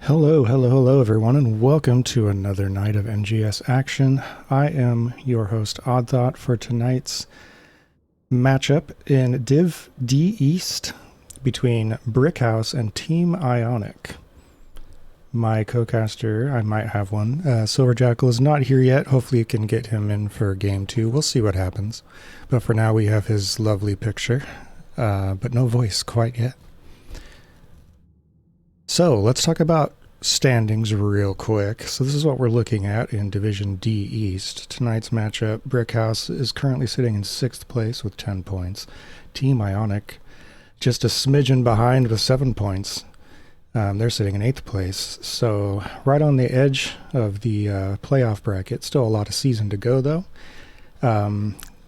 Hello everyone, and welcome to another night of NGS action. I am your host, Odd Thought, for tonight's matchup in Div D East between Brickhouse and Team Ionic. My co-caster, I might have one, Silver Jackal, is not here yet. Hopefully you can get him in for game 2. We'll see what happens. But for now we have his lovely picture, but no voice quite yet. So let's talk about standings real quick. So this is what we're looking at in Division D East. Tonight's matchup, Brickhouse is currently sitting in 6th place with 10 points. Team Ionic just a smidgen behind with 7 points. They're sitting in 8th place. So right on the edge of the playoff bracket. Still a lot of season to go though.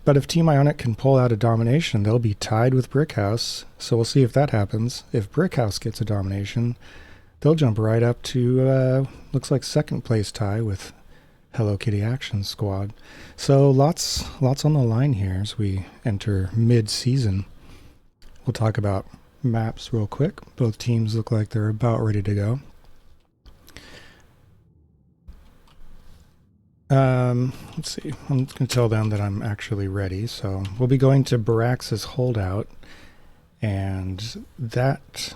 But if Team Ionic can pull out a domination, they'll be tied with Brickhouse. So we'll see if that happens. If Brickhouse gets a domination, they'll jump right up to, looks like 2nd place tie with Hello Kitty Action Squad. So lots on the line here as we enter mid-season. We'll talk about maps real quick. Both teams look like they're about ready to go. Let's see. I'm just going to tell them that I'm actually ready. So we'll be going to Barax's Holdout. And that,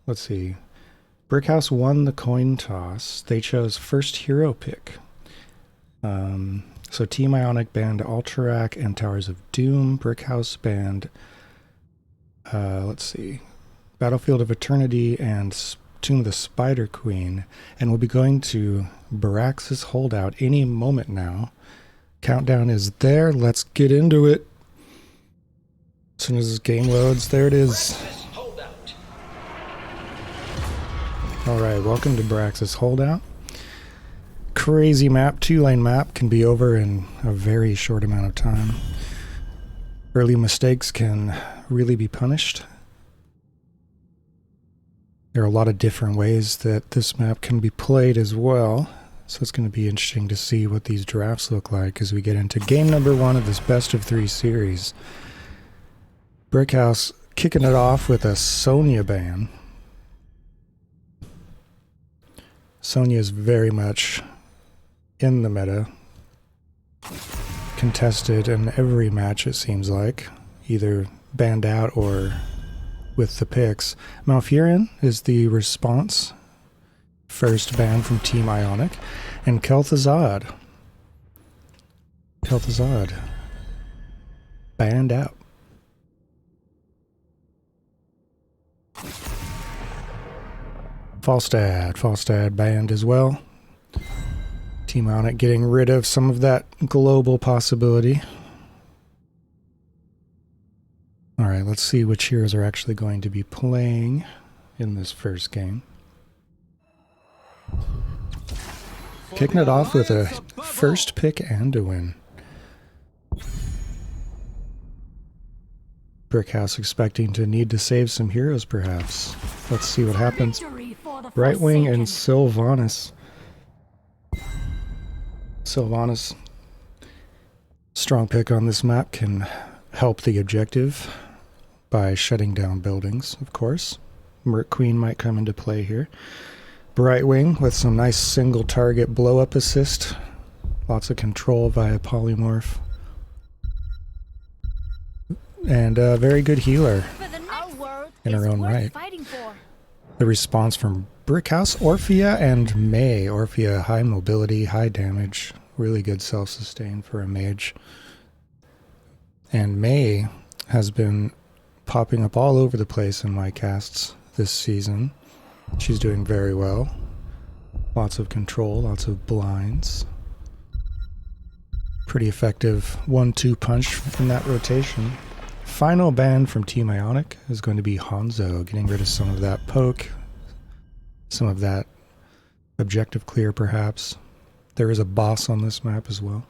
let's see. Brickhouse won the coin toss. They chose first hero pick. So Team Ionic banned Alterac and Towers of Doom. Brickhouse banned, let's see, Battlefield of Eternity and Tomb of the Spider Queen. And we'll be going to Barax's Holdout any moment now. Countdown is there. Let's get into it. As soon as this game loads, there it is. Alright, welcome to Barax's Holdout. Crazy map, 2-lane map, can be over in a very short amount of time. Early mistakes can really be punished. There are a lot of different ways that this map can be played as well. So it's going to be interesting to see what these drafts look like as we get into game number 1 of this best of 3 series. Brickhouse kicking it off with a Sonya ban. Sonya is very much in the meta. Contested in every match, it seems like. Either banned out or with the picks. Malfurion is the response. First ban from Team Ionic. And Kel'Thuzad banned out. Falstad banned as well. Team Ionic getting rid of some of that global possibility. Alright, let's see which heroes are actually going to be playing in this first game. Kicking it off with a first pick and a win. Brickhouse expecting to need to save some heroes perhaps. Let's see what happens. Brightwing and Sylvanas. Sylvanas, strong pick on this map, can help the objective by shutting down buildings, of course. Merc Queen might come into play here. Brightwing with some nice single target blow up assist. Lots of control via polymorph. And a very good healer in her own right. The response from Brickhouse, Orphea and May. Orphea, high mobility, high damage, really good self-sustain for a mage. And May has been popping up all over the place in my casts this season. She's doing very well. Lots of control, lots of blinds. Pretty effective 1-2 punch in that rotation. Final ban from Team Ionic is going to be Hanzo, getting rid of some of that poke, some of that objective clear perhaps. There is a boss on this map as well.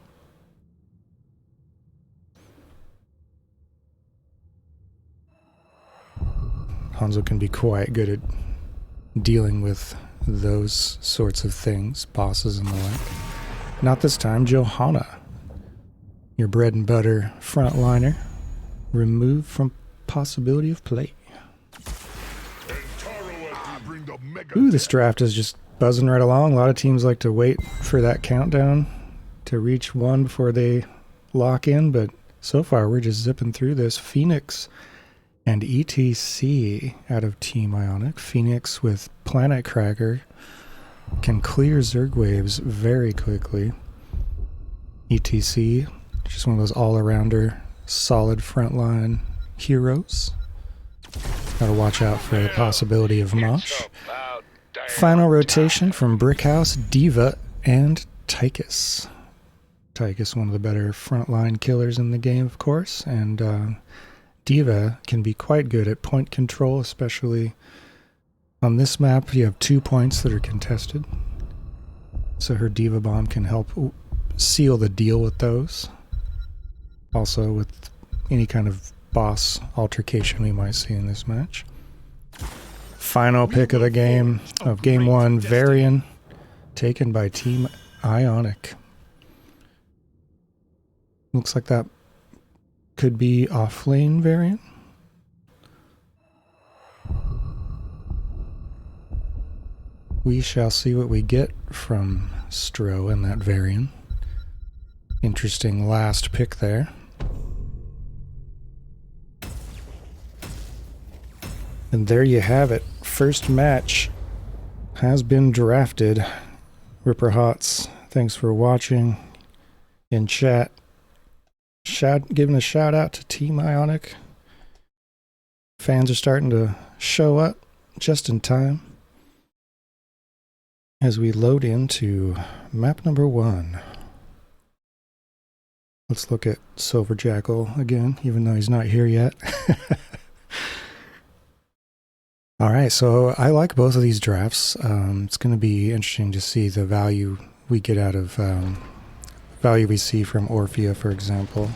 Hanzo can be quite good at dealing with those sorts of things, bosses and the like. Not this time, Johanna. Your bread and butter frontliner. Removed from possibility of play. Ooh, this draft is just Buzzing right along. A lot of teams like to wait for that countdown to reach 1 before they lock in, but so far we're just zipping through this. Phoenix and ETC out of Team Ionic. Phoenix with Planet Cracker can clear Zerg waves very quickly. ETC, just one of those all-arounder, solid frontline heroes. Gotta watch out for the possibility of Mosh. Final rotation from Brickhouse, Diva, and Tychus. Tychus, one of the better frontline killers in the game, of course, and Diva can be quite good at point control, especially on this map. You have 2 points that are contested, so her Diva Bomb can help seal the deal with those. Also with any kind of boss altercation we might see in this match. Final pick of the game, of Game 1, Varian, taken by Team Ionic. Looks like that could be off-lane Varian. We shall see what we get from Stro and that Varian. Interesting last pick there. And there you have it. First match has been drafted. Ripper Hots, thanks for watching. In chat, giving a shout out to Team Ionic. Fans are starting to show up just in time as we load into map number 1. Let's look at Silver Jackal again, even though he's not here yet. Alright, so I like both of these drafts. It's going to be interesting to see the value we get out of value we see from Orphea, for example.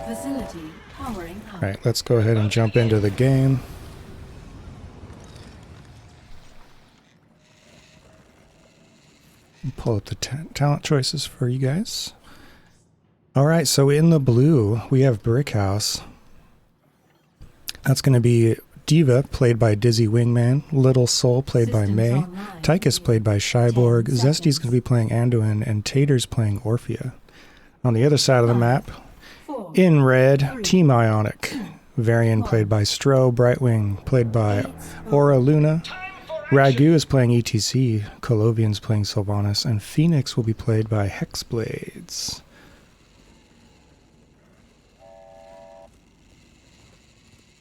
Facility powering up. Alright, let's go ahead and jump into the game. Pull up the talent choices for you guys. Alright, so in the blue, we have Brickhouse. That's going to be Diva, played by Dizzy Wingman, Little Soul, played by May, Tychus, played by Shyborg, Zesty's going to be playing Anduin, and Tater's playing Orphea. On the other side of the map, in red, Team Ionic, Varian, played by Stro, Brightwing, played by Aura Luna, Ragu is playing ETC, Colovian's playing Sylvanas, and Phoenix will be played by Hexblades.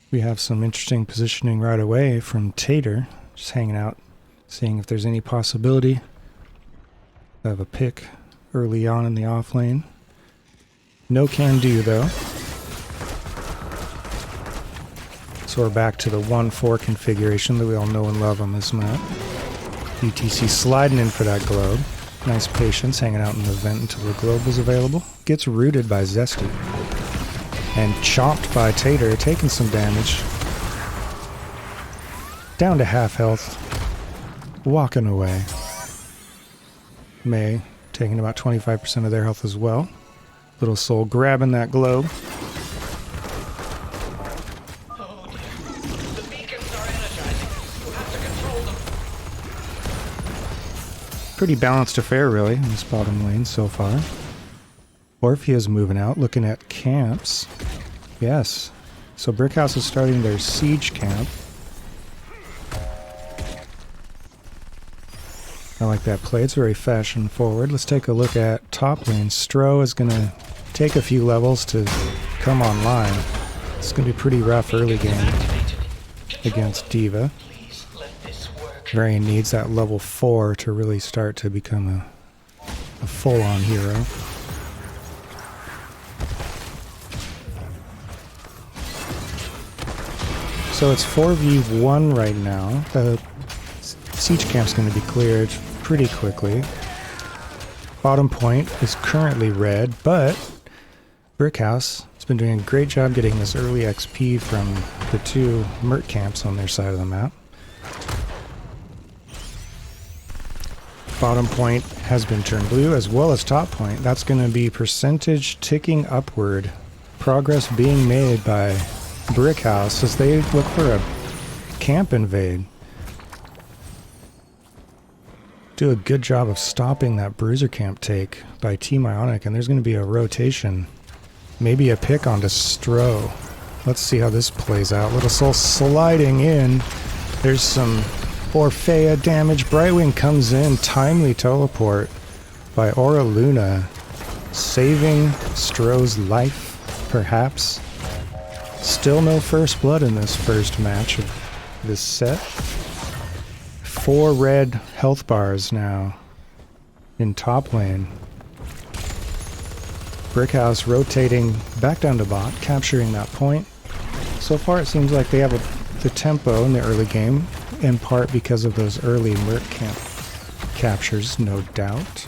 We have some interesting positioning right away from Tater, just hanging out, seeing if there's any possibility of a pick early on in the off lane. No can do though. So we're back to the 1-4 configuration that we all know and love on this map. UTC sliding in for that globe. Nice patience, hanging out in the vent until the globe was available. Gets rooted by Zesty. And chomped by Tater, taking some damage. Down to half health. Walking away. May taking about 25% of their health as well. Little Soul grabbing that globe. Pretty balanced affair, really, in this bottom lane so far. Orphea's moving out, looking at camps. Yes. So Brickhouse is starting their siege camp. I like that play. It's very fashion forward. Let's take a look at top lane. Stro is going to take a few levels to come online. It's going to be pretty rough early game against Diva. Varian needs that level 4 to really start to become a full-on hero. So it's 4v1 right now. The siege camp's going to be cleared pretty quickly. Bottom point is currently red, but Brickhouse has been doing a great job getting this early XP from the 2 Mert camps on their side of the map. Bottom point has been turned blue, as well as top point. That's going to be percentage ticking upward. Progress being made by Brickhouse as they look for a camp invade. do a good job of stopping that bruiser camp take by Team Ionic, and there's going to be a rotation. Maybe a pick onto Stro. Let's see how this plays out. Little Soul sliding in. There's some Orphea damage. Brightwing comes in. Timely teleport by Aura Luna. Saving Stro's life, perhaps. Still no first blood in this first match of this set. 4 red health bars now in top lane. Brickhouse rotating back down to bot, capturing that point. So far it seems like they have the tempo in the early game, in part because of those early Merc camp captures, no doubt.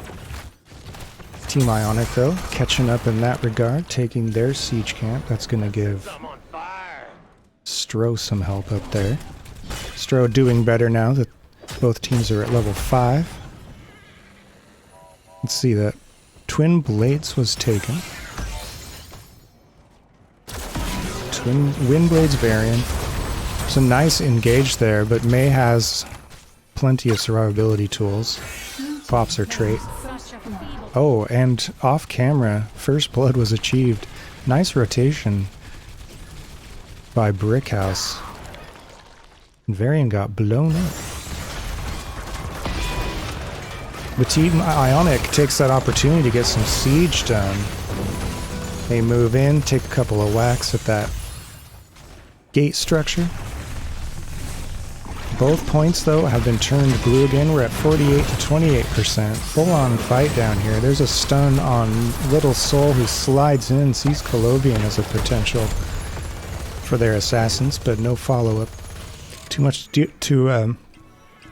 Team Ionic, though, catching up in that regard, taking their siege camp. That's going to give Stro some help up there. Stro doing better now that both teams are at level 5. Let's see, that Twin Blades was taken. Twin Windblades variant. It's a nice engage there, but Mei has plenty of survivability tools. Pops her trait. Oh, and off camera, first blood was achieved. Nice rotation by Brickhouse. Varian got blown up. The Team Ionic takes that opportunity to get some siege done. They move in, take a couple of whacks at that gate structure. Both points, though, have been turned blue again. We're at 48 to 28%. Full-on fight down here. There's a stun on Little Soul, who slides in, sees Colovian as a potential for their assassins, but no follow-up. Too much to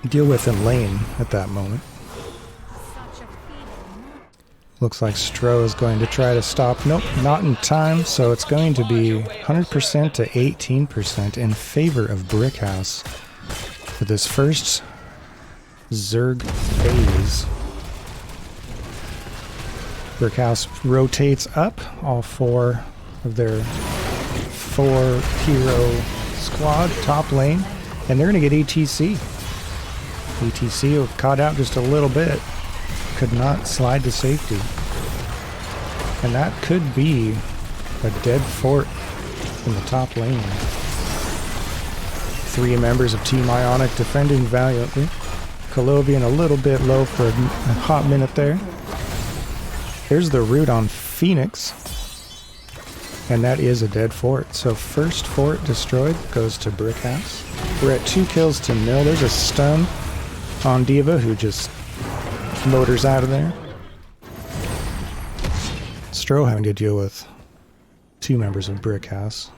deal with in lane at that moment. Looks like Stro is going to try to stop. Nope, not in time, so it's going to be 100% to 18% in favor of Brickhouse for this first Zerg phase. Brickhouse rotates up all 4 of their 4-hero squad top lane, and they're going to get ATC. ATC caught out just a little bit. Could not slide to safety. And that could be a dead fort in the top lane. 3 members of Team Ionic defending valiantly. Colovian a little bit low for a hot minute there. There's the root on Phoenix. And that is a dead fort. So first fort destroyed goes to Brickhouse. We're at 2 kills to 0. There's a stun on Diva, who just motors out of there. Stro having to deal with 2 members of Brickhouse.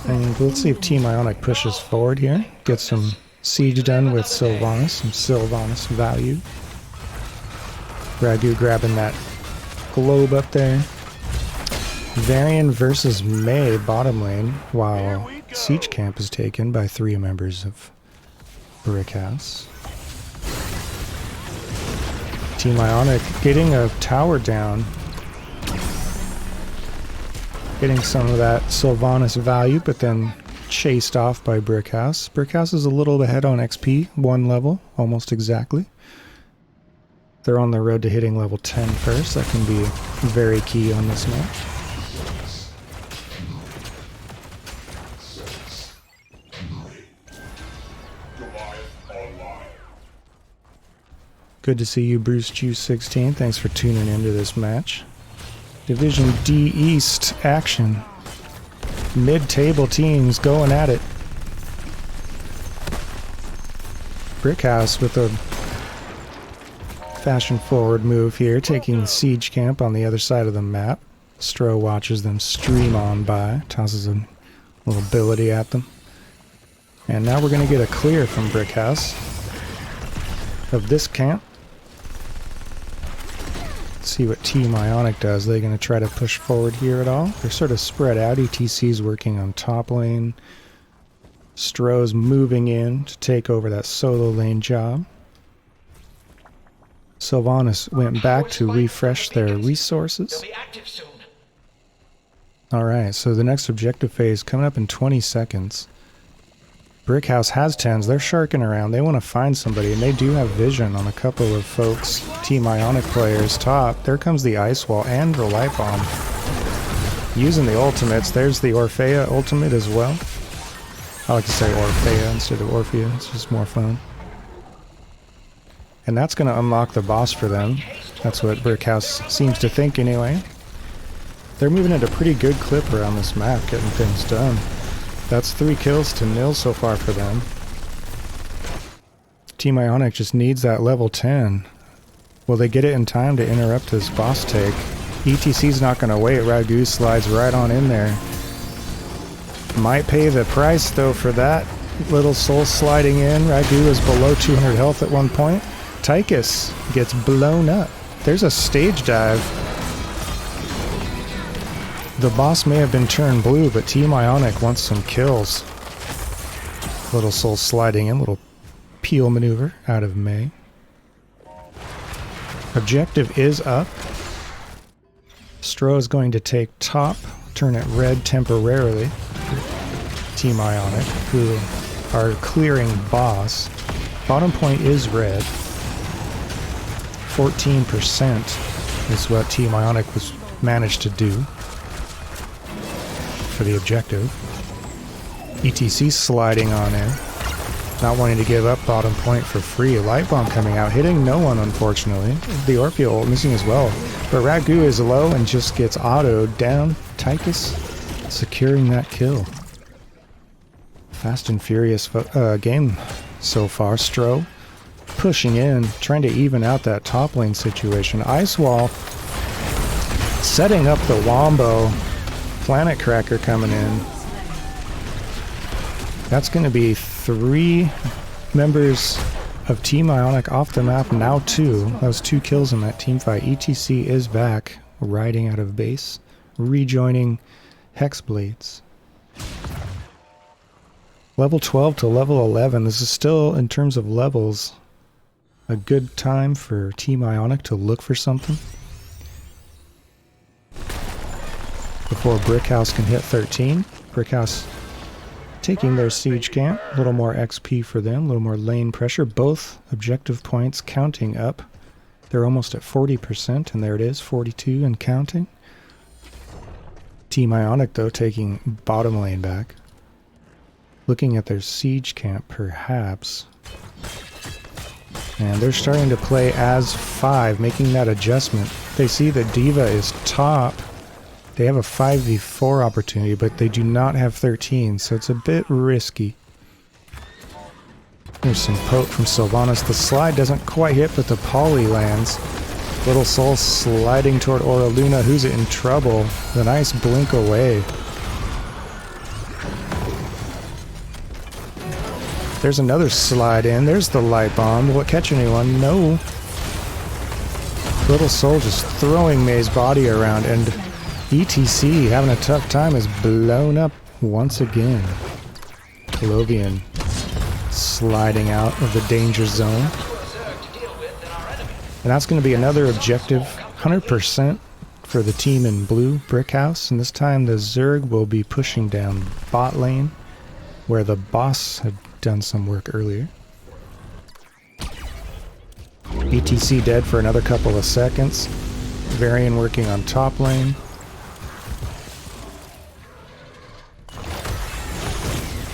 And let's see if Team Ionic pushes forward here. Get some siege done with Sylvanas, some Sylvanas value. Ragu grabbing that globe up there. Varian versus Mei bottom lane, while siege camp is taken by 3 members of Brickhouse. Team Ionic getting a tower down. Getting some of that Sylvanas value, but then chased off by Brickhouse. Brickhouse is a little ahead on XP, 1 level, almost exactly. They're on the road to hitting level 10 first. That can be very key on this match. Good to see you, Bruce Juice 16. Thanks for tuning into this match. Division D East action. Mid-table teams going at it. Brickhouse with a fashion-forward move here, taking siege camp on the other side of the map. Stro watches them stream on by, tosses a little ability at them. And now we're going to get a clear from Brickhouse of this camp. See what Team Ionic does. They're going to try to push forward here at all. They're sort of spread out. ETC's working on top lane. Stro's moving in to take over that solo lane job. Sylvanas went back to refresh their resources. Alright, so the next objective phase coming up in 20 seconds. Brickhouse has 10s. They're sharking around. They want to find somebody, and they do have vision on a couple of folks. Team Ionic players top. There comes the Ice Wall and the Light Bomb. Using the ultimates. There's the Orphea ultimate as well. I like to say Orphea instead of Orphea. It's just more fun. And that's going to unlock the boss for them. That's what Brickhouse seems to think anyway. They're moving at a pretty good clip around this map, getting things done. That's 3 kills to 0 so far for them. Team Ionic just needs that level 10. Will they get it in time to interrupt this boss take? ETC's not going to wait. Ragu slides right on in there. Might pay the price though for that. Little soul sliding in. Ragu is below 200 health at one point. Tychus gets blown up. There's a stage dive. The boss may have been turned blue, but Team Ionic wants some kills. Little soul sliding in, little peel maneuver out of May. Objective is up. Stro is going to take top, turn it red temporarily. Team Ionic, who are clearing boss. Bottom point is red. 14% is what Team Ionic was managed to do for the objective. ETC sliding on in. Not wanting to give up bottom point for free. Light bomb coming out, hitting no one unfortunately. The Orphea ult missing as well. But Ragu is low and just gets autoed down. Tychus securing that kill. Fast and furious game so far. Stro pushing in, trying to even out that top lane situation. Ice Wall setting up the Wombo. Planet Cracker coming in. That's going to be 3 members of Team Ionic off the map, now 2. That was 2 kills in that team fight. ETC is back, riding out of base, rejoining Hexblades. Level 12 to level 11. This is still, in terms of levels, a good time for Team Ionic to look for something before Brickhouse can hit 13. Brickhouse taking their siege camp. A little more XP for them, a little more lane pressure. Both objective points counting up. They're almost at 40%, and there it is, 42 and counting. Team Ionic, though, taking bottom lane back. Looking at their siege camp, perhaps. And they're starting to play as 5, making that adjustment. They see that Diva is top. They have a 5v4 opportunity, but they do not have 13, so it's a bit risky. There's some poke from Sylvanas. The slide doesn't quite hit, but the poly lands. Little Soul sliding toward Aura Luna, who's in trouble. The nice blink away. There's another slide in. There's the light bomb. Will it catch anyone? No. Little Soul just throwing May's body around, and ETC having a tough time is blown up once again. Colovian sliding out of the danger zone. And that's going to be another objective, 100% for the team in blue, Brickhouse. And this time the Zerg will be pushing down bot lane, where the boss had done some work earlier. ETC dead for another couple of seconds. Varian working on top lane.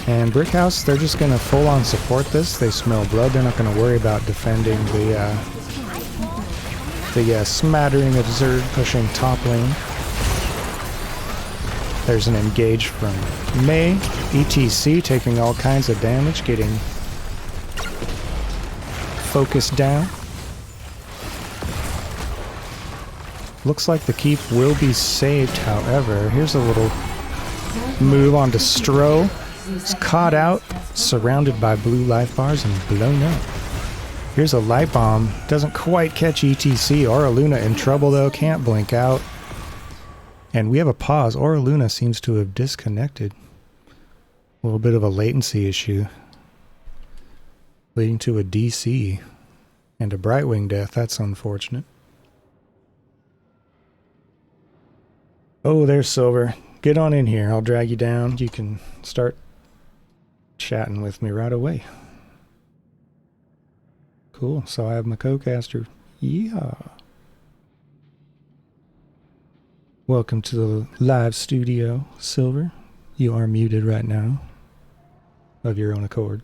And Brickhouse, they're just going to full-on support this. They smell blood. They're not going to worry about defending the smattering of Zerg pushing top lane. There's an engage from May. ETC taking all kinds of damage, getting focused down. Looks like the keep will be saved, however. Here's a little move onto Stro. It's caught out, surrounded by blue life bars, and blown up. Here's a light bomb. Doesn't quite catch ETC. Aura Luna in trouble, though. Can't blink out. And we have a pause. Aura Luna seems to have disconnected. A little bit of a latency issue, leading to a DC and a Brightwing death. That's unfortunate. Oh, there's Silver. Get on in here. I'll drag you down. You can start chatting with me right away. Cool. So I have my co-caster. Yeah. Welcome to the live studio, Silver. You are muted right now, of your own accord.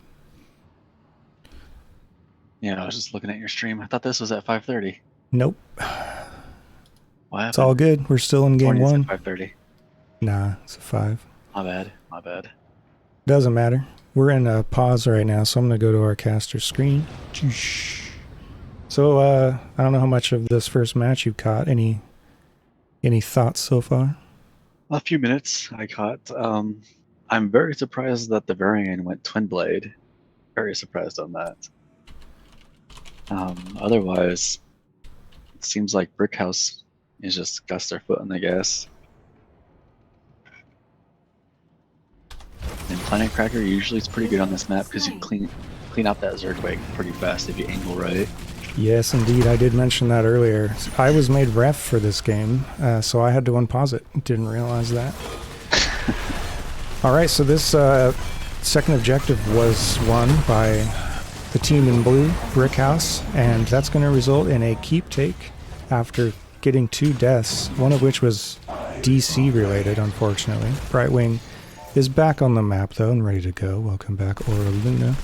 Yeah, I was just looking at your stream. I thought this was at 5:30. Nope. What happened? It's all good. We're still in game 1. At 5:30. Nah, it's a 5. My bad. My bad. Doesn't matter. We're in a pause right now, so I'm going to go to our caster screen. So, I don't know how much of this first match you've caught. Any thoughts so far? A few minutes I caught. I'm very surprised that the variant went twin blade. Very surprised on that. Otherwise, it seems like Brickhouse is just got their foot on the gas. And Planet Cracker usually is pretty good on this map because you clean out that Zergwag pretty fast if you angle right. Yes, indeed. I did mention that earlier. I was made ref for this game, so I had to unpause it. Didn't realize that. Alright, so this second objective was won by the team in blue, Brickhouse, and that's going to result in a keep take after getting 2 deaths, one of which was DC related, unfortunately. Brightwing is back on the map, though, and ready to go. Welcome back, Aura Luna.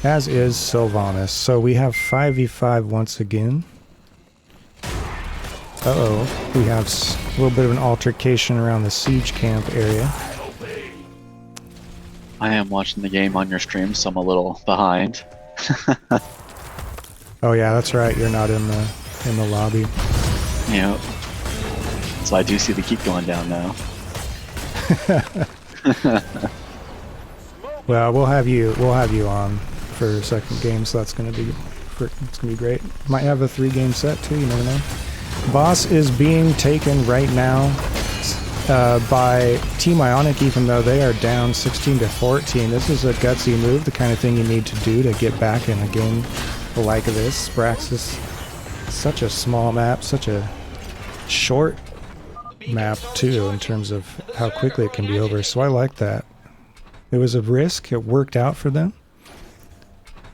As is Sylvanas. So we have 5v5 once again. Uh-oh. We have a little bit of an altercation around the siege camp area. I am watching the game on your stream, so I'm a little behind. Oh yeah, that's right. You're not in the lobby. Yep. So I do see the keep going down now. Well, we'll have you on for a second game, so it's gonna be great. Might have a 3-game set too. You never know. Boss is being taken right now by Team Ionic, even though they are down 16-14. This is a gutsy move, the kind of thing you need to do to get back in a game like this. Braxis, such a small map, such a short map too, in terms of how quickly it can be over. So I like that. It was a risk. It worked out for them.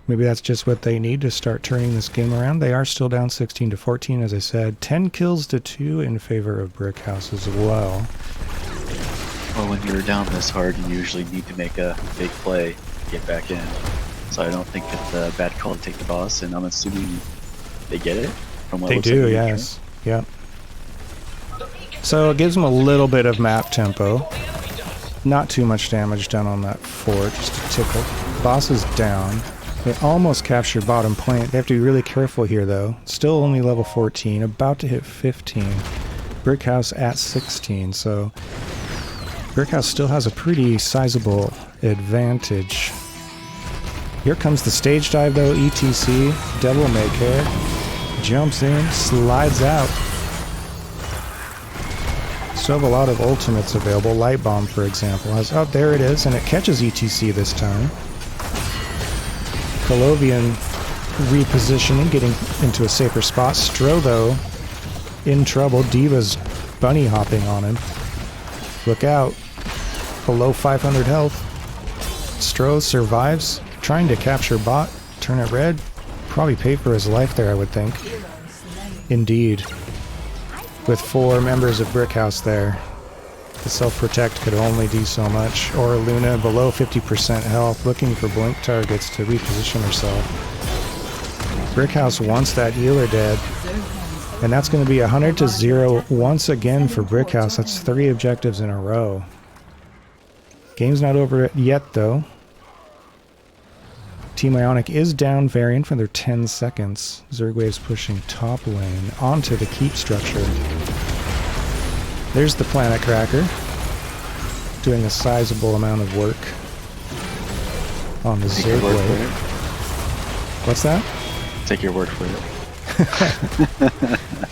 Maybe that's just what they need to start turning this game around. They are still down 16-14, as I said. 10 kills to 2 in favor of Brickhouse as well. Well, when you're down this hard, you usually need to make a big play to get back in. So I don't think it's a bad call to take the boss, and I'm assuming they get it from what They do, yes. Yep. So it gives them a little bit of map tempo. Not too much damage done on that fort, just a tickle. Boss is down. They almost captured bottom point. They have to be really careful here, though. Still only level 14, about to hit 15. Brickhouse at 16, so Brickhouse still has a pretty sizable advantage. Here comes the stage dive, though. ETC, Devil May Care, jumps in, slides out. Still have a lot of ultimates available. Light Bomb, for example, has... Oh, there it is, and it catches ETC this time. Colovian repositioning, getting into a safer spot. Stro, though, in trouble. Diva's bunny hopping on him. Look out. Below 500 health. Stro survives, trying to capture bot. Turn it red. Probably pay for his life there, I would think. Indeed. With 4 members of Brickhouse there. The self-protect could only do so much. Aura Luna below 50% health, looking for blink targets to reposition herself. Brickhouse wants that healer dead. And that's going to be 100-0 once again for Brickhouse. That's 3 objectives in a row. Game's not over yet, though. Team Ionic is down variant for their 10 seconds. Zergwave's pushing top lane onto the keep structure. There's the Planet Cracker, doing a sizable amount of work on the Zergwave. What's that? Take your word for it.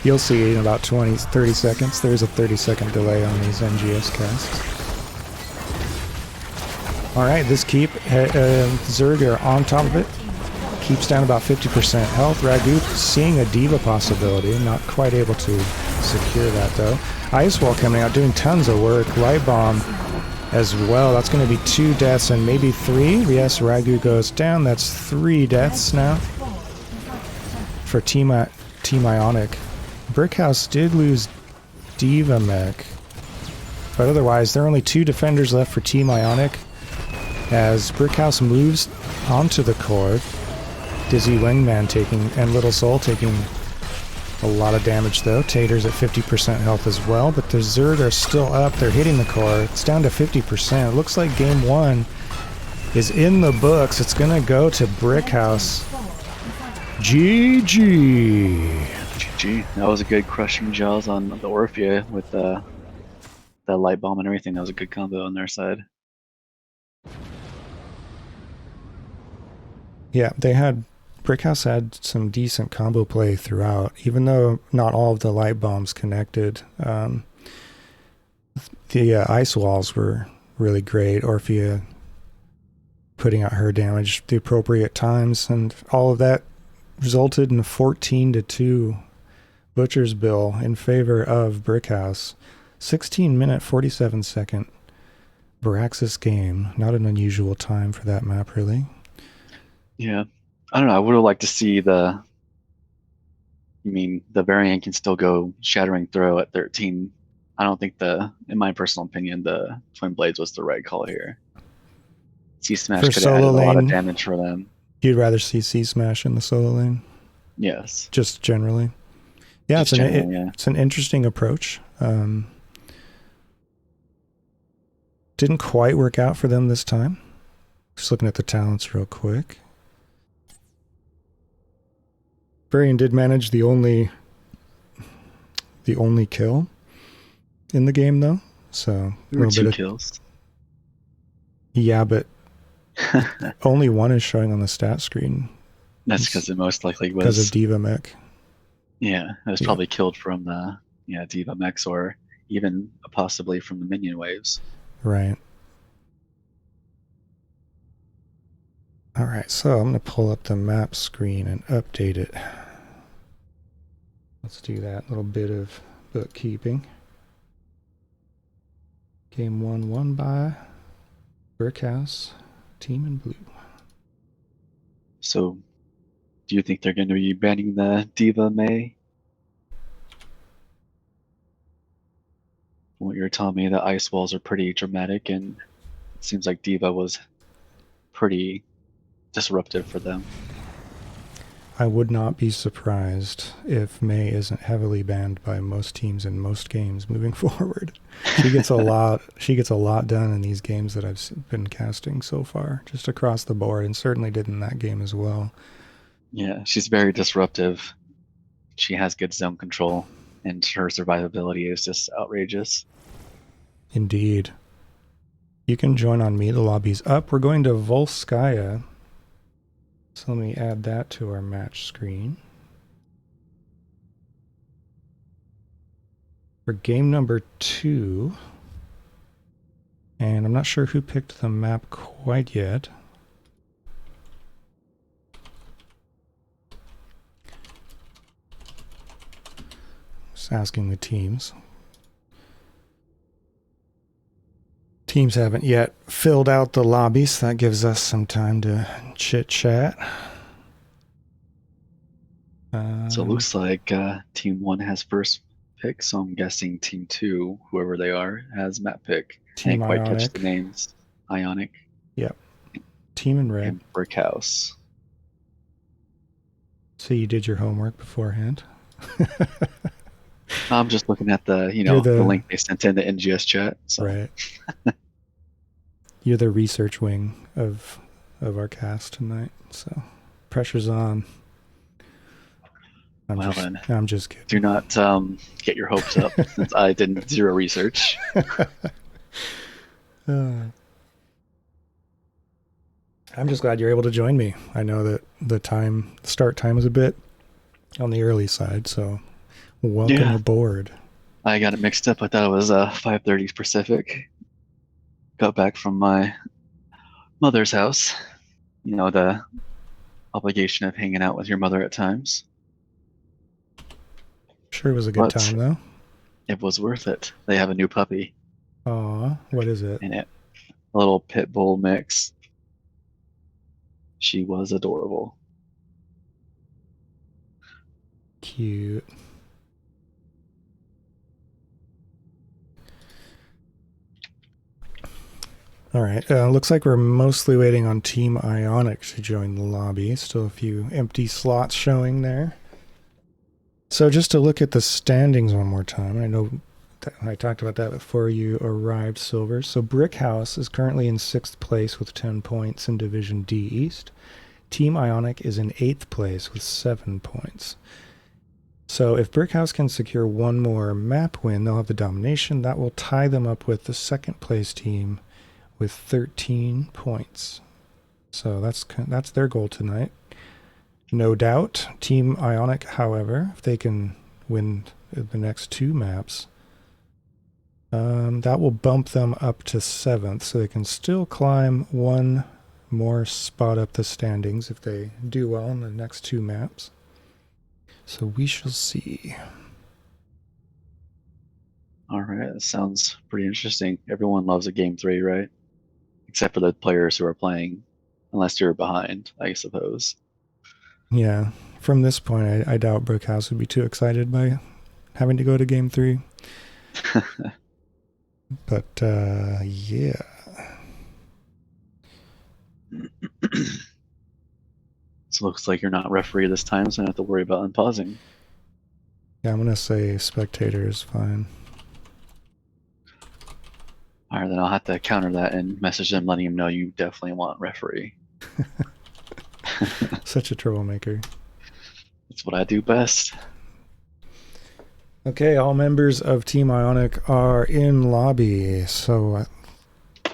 You'll see in about 30 seconds. There's a 30-second delay on these NGS casts. Alright, this keep, Zerg are on top of it. Keeps down about 50% health. Ragoop seeing a Diva possibility, not quite able to secure that though. Ice Wall coming out, doing tons of work. Light Bomb as well. That's going to be 2 deaths and maybe 3. Yes, Ragu goes down. That's 3 deaths now for Team Ionic. Brickhouse did lose Diva Mech, but otherwise there are only 2 defenders left for Team Ionic as Brickhouse moves onto the core. Dizzy Wingman and Little Soul taking a lot of damage though. Tater's at 50% health as well, but the Zerd are still up. They're hitting the core. It's down to 50%. It looks like game 1 is in the books. It's going to go to Brickhouse. GG. GG. That was a good crushing jaws on the Orphea with the light bomb and everything. That was a good combo on their side. Yeah, Brickhouse had some decent combo play throughout, even though not all of the light bombs connected. The ice walls were really great. Orphea putting out her damage the appropriate times, and all of that resulted in a 14-2 Butcher's Bill in favor of Brickhouse. 16-minute, 47-second Braxis game. Not an unusual time for that map, really. Yeah. I don't know. I would have liked to see the variant can still go Shattering Throw at 13. I don't think in my personal opinion, the Twin Blades was the right call here. C-Smash could have added a lot of damage for them. You'd rather see C-Smash in the solo lane? Yes. Just generally? Yeah, it's an interesting approach. Didn't quite work out for them this time. Just looking at the talents real quick. Varian did manage the only kill in the game though, so a little bit of kills. Yeah, but only 1 is showing on the stat screen. That's because it most likely was because of Diva Mech. Yeah, it was probably killed from the Diva Mechs or even possibly from the minion waves. Right. Alright, so I'm going to pull up the map screen and update it. Let's do that little bit of bookkeeping. Game 1 won by Brickhouse, Team in Blue. So, do you think they're going to be banning the Diva May? From what you're telling me, the ice walls are pretty dramatic, and it seems like Diva was pretty disruptive for them. I would not be surprised if May isn't heavily banned by most teams in most games moving forward. She gets a lot. She gets a lot done in these games that I've been casting so far, just across the board, and certainly did in that game as well. Yeah, she's very disruptive. She has good zone control, and her survivability is just outrageous. Indeed. You can join on me. The lobby's up. We're going to Volskaya. So let me add that to our match screen. For game number 2. And I'm not sure who picked the map quite yet. Just asking the teams. Teams haven't yet filled out the lobby, so that gives us some time to chit-chat. So it looks like Team 1 has first pick, so I'm guessing Team 2, whoever they are, has map pick. Team Can't quite Ionic. catch the names. Ionic. Yep. Team in red. And Brickhouse. So you did your homework beforehand? I'm just looking at the link they sent in the NGS chat. So. Right. You're the research wing of our cast tonight, so pressure's on. I'm just kidding. Do not get your hopes up, since I did zero research. I'm just glad you're able to join me. I know that the start time was a bit on the early side, so welcome aboard. I got it mixed up. I thought it was 5:30 Pacific. Got back from my mother's house. You know, the obligation of hanging out with your mother at times. Sure was a good time, though. It was worth it. They have a new puppy. Aw, what is it? And A little pit bull mix. She was adorable. Cute. All right. Looks like we're mostly waiting on Team Ionic to join the lobby. Still a few empty slots showing there. So just to look at the standings one more time. I know that I talked about that before you arrived, Silver. So Brickhouse is currently in 6th place with 10 points in Division D East. Team Ionic is in 8th place with 7 points. So if Brickhouse can secure one more map win, they'll have the domination. That will tie them up with the 2nd place team with 13 points. So that's their goal tonight. No doubt. Team Ionic, however, if they can win the next 2 maps, that will bump them up to 7th, so they can still climb one more spot up the standings if they do well in the next 2 maps. So we shall see. All right, that sounds pretty interesting. Everyone loves a game 3, right? Except for the players who are playing, unless you're behind, I suppose. Yeah, from this point, I doubt Brickhouse would be too excited by having to go to game 3. But, yeah. So it looks like you're not referee this time, so I don't have to worry about unpausing. Yeah, I'm going to say spectator is fine. All right, then I'll have to counter that and message them letting them know you definitely want referee. Such a troublemaker. That's what I do best. Okay, all members of Team Ionic are in lobby, so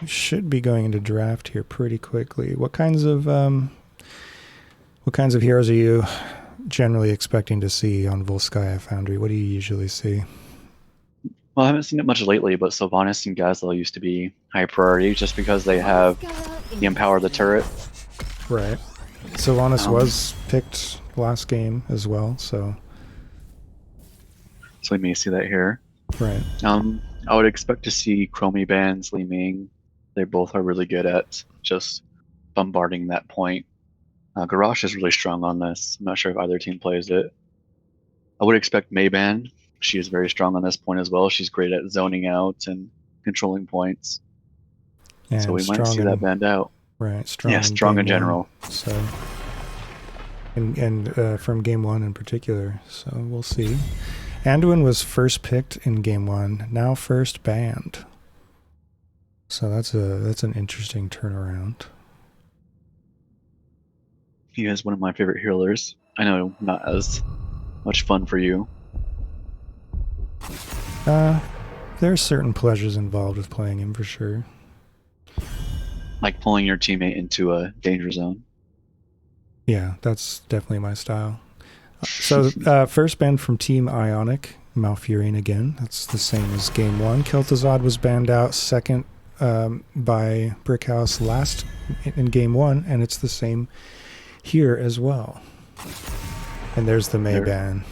we should be going into draft here pretty quickly. What kinds of heroes are you generally expecting to see on Volskaya Foundry? What do you usually see? Well, I haven't seen it much lately, but Sylvanas and Gazelle used to be high priority just because they have the Empower the Turret. Right. Sylvanas was picked last game as well, so we may see that here. right. I would expect to see Chromie Bands, Li Ming. They both are really good at just bombarding that point. Garrosh is really strong on this. I'm not sure if either team plays it. I would expect Mayban. She is very strong on this point as well. She's great at zoning out and controlling points. And so we might see that band out. Right, strong. Yeah, strong in general. So, and from game 1 in particular. So we'll see. Anduin was first picked in game 1, now first banned. So that's an interesting turnaround. He is one of my favorite healers. I know not as much fun for you. There are certain pleasures involved with playing him for sure. Like pulling your teammate into a danger zone. Yeah, that's definitely my style. So first banned from Team Ionic, Malfurion again. That's the same as game 1. Kel'Thuzad was banned out second by Brickhouse last in game 1, and it's the same here as well. And there's the May ban.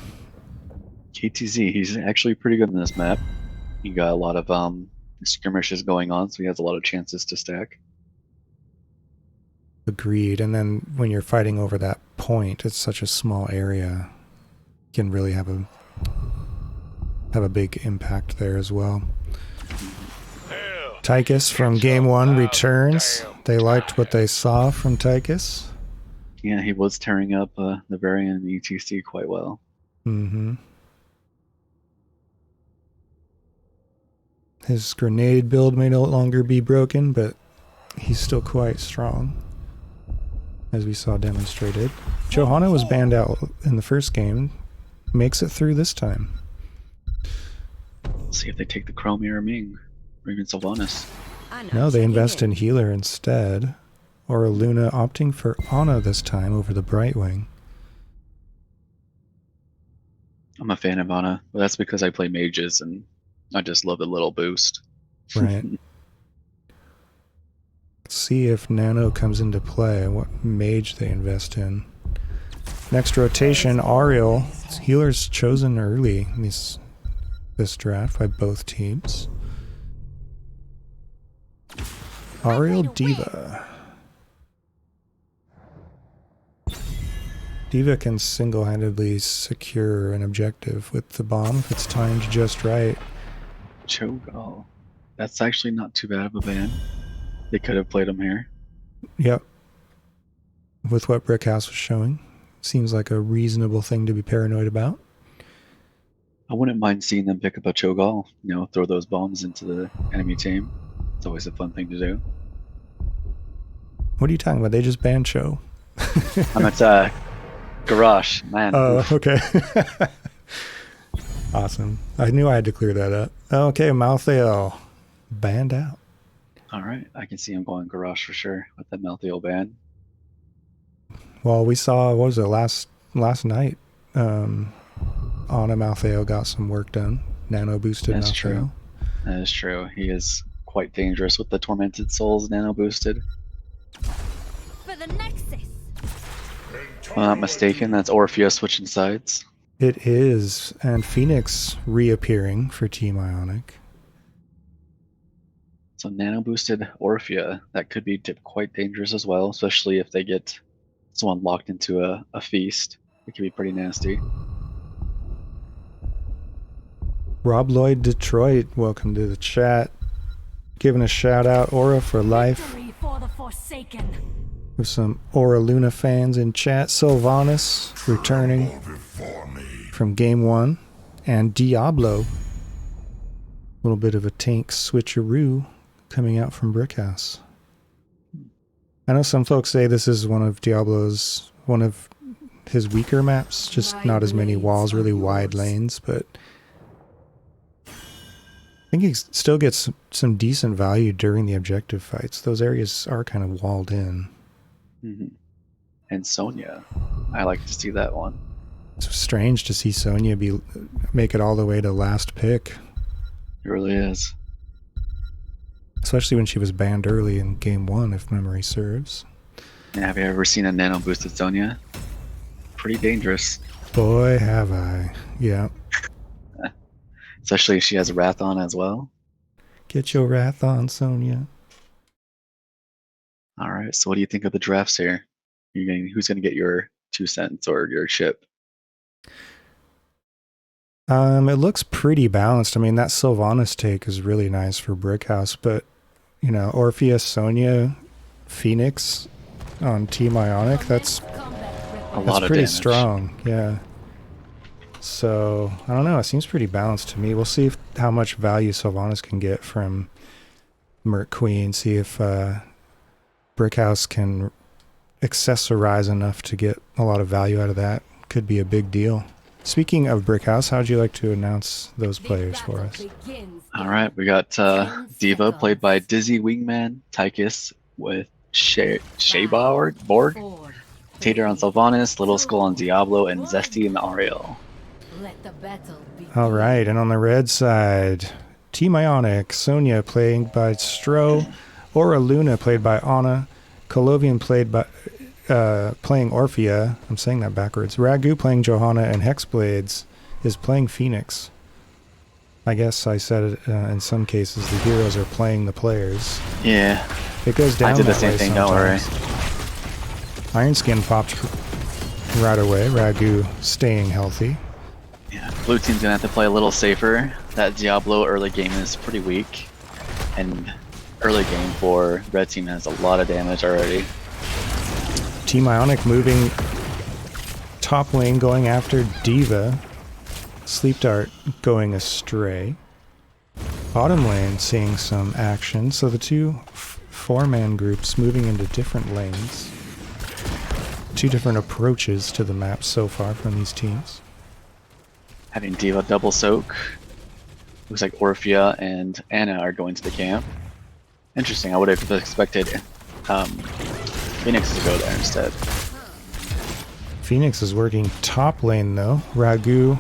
KTZ, he's actually pretty good in this map. He got a lot of skirmishes going on, so he has a lot of chances to stack. Agreed. And then when you're fighting over that point, it's such a small area. You can really have a big impact there as well. Tychus from game 1 returns. They liked what they saw from Tychus. Yeah, he was tearing up the variant and ETC quite well. Mm-hmm. His grenade build may no longer be broken, but he's still quite strong, as we saw demonstrated. Johanna was banned out in the first game. Makes it through this time. Let's see if they take the Chromie or Ming, or even Sylvanas. No, they invest in healer instead. Or Luna opting for Ana this time over the Brightwing. I'm a fan of Ana, but that's because I play mages and I just love the little boost. Right. Let's see if Nano comes into play, what mage they invest in. Next rotation, Ariel. Healer's chosen early in this draft by both teams. Ariel Diva. Diva can single-handedly secure an objective with the bomb if it's timed just right. Cho'Gall. That's actually not too bad of a ban. They could have played him here. Yep. With what Brickhouse was showing. Seems like a reasonable thing to be paranoid about. I wouldn't mind seeing them pick up a Cho'Gall, you know, throw those bombs into the enemy team. It's always a fun thing to do. What are you talking about? They just banned Cho. I'm at Garage, man. Oh, okay. Awesome. I knew I had to clear that up. Okay, Malthael banned out. Alright, I can see him going Garage for sure with that Malthael ban. Well, we saw, what was it, last night? Anna Malthael got some work done. Nano boosted That's Malthael. true. That is true. He is quite dangerous with the Tormented Souls nano boosted. For the Nexus. If I'm not mistaken, that's Orpheus switching sides. It is, and Phoenix reappearing for Team Ionic. So nano boosted Orphea, that could be quite dangerous as well, especially if they get someone locked into a feast. It could be pretty nasty. Rob Lloyd Detroit, welcome to the chat. Giving a shout out, Aura for life. Victory for the Forsaken. With some Aura Luna fans in chat. Sylvanas returning from game 1. And Diablo. A little bit of a tank switcheroo coming out from Brickhouse. I know some folks say this is one of his weaker maps. Just not as many walls, really wide lanes, but I think he still gets some decent value during the objective fights. Those areas are kind of walled in. Mm-hmm. And Sonya, I like to see that one. It's strange to see Sonya make it all the way to last pick. It really is. Especially when she was banned early in game 1, if memory serves. And have you ever seen a nano boosted Sonya? Pretty dangerous. Boy, have I. Yeah. Especially if she has a Wrath on as well. Get your wrath on, Sonya. Alright, so what do you think of the drafts here? Who's going to get your 2 cents or your chip? It looks pretty balanced. I mean, that Sylvanas take is really nice for Brickhouse, but, you know, Orpheus, Sonya, Phoenix on Team Ionic, that's pretty damage. strong, yeah. So, I don't know, it seems pretty balanced to me. We'll see how much value Sylvanas can get from Merc Queen, see if Brickhouse can accessorize enough to get a lot of value out of that. Could be a big deal. Speaking of Brickhouse, how'd you like to announce those players for us? Alright, we got Diva, played by Dizzy Wingman, Tychus with Borg, Tater on Sylvanas, Little Skull on Diablo, and Zesty and Ariel. Alright, and on the red side, Team Ionic, Sonya playing by Stro, Aura Luna played by Anna, Colovian played by playing Orphea. I'm saying that backwards. Ragu playing Johanna, and Hexblades is playing Phoenix. I guess I said it in some cases the heroes are playing the players. Yeah. It goes down I did the that same way thing, don't worry. Ironskin popped right away. Ragu staying healthy. Yeah, blue team's gonna have to play a little safer. That Diablo early game is pretty weak. And early game for red team has a lot of damage already. Team Ionic moving top lane, going after Diva. Sleep Dart going astray. Bottom lane seeing some action. So the two four-man groups moving into different lanes. Two different approaches to the map so far from these teams. Having Diva double soak. Looks like Orphea and Anna are going to the camp. Interesting, I would have expected Phoenix to go there instead. Phoenix is working top lane though. Ragu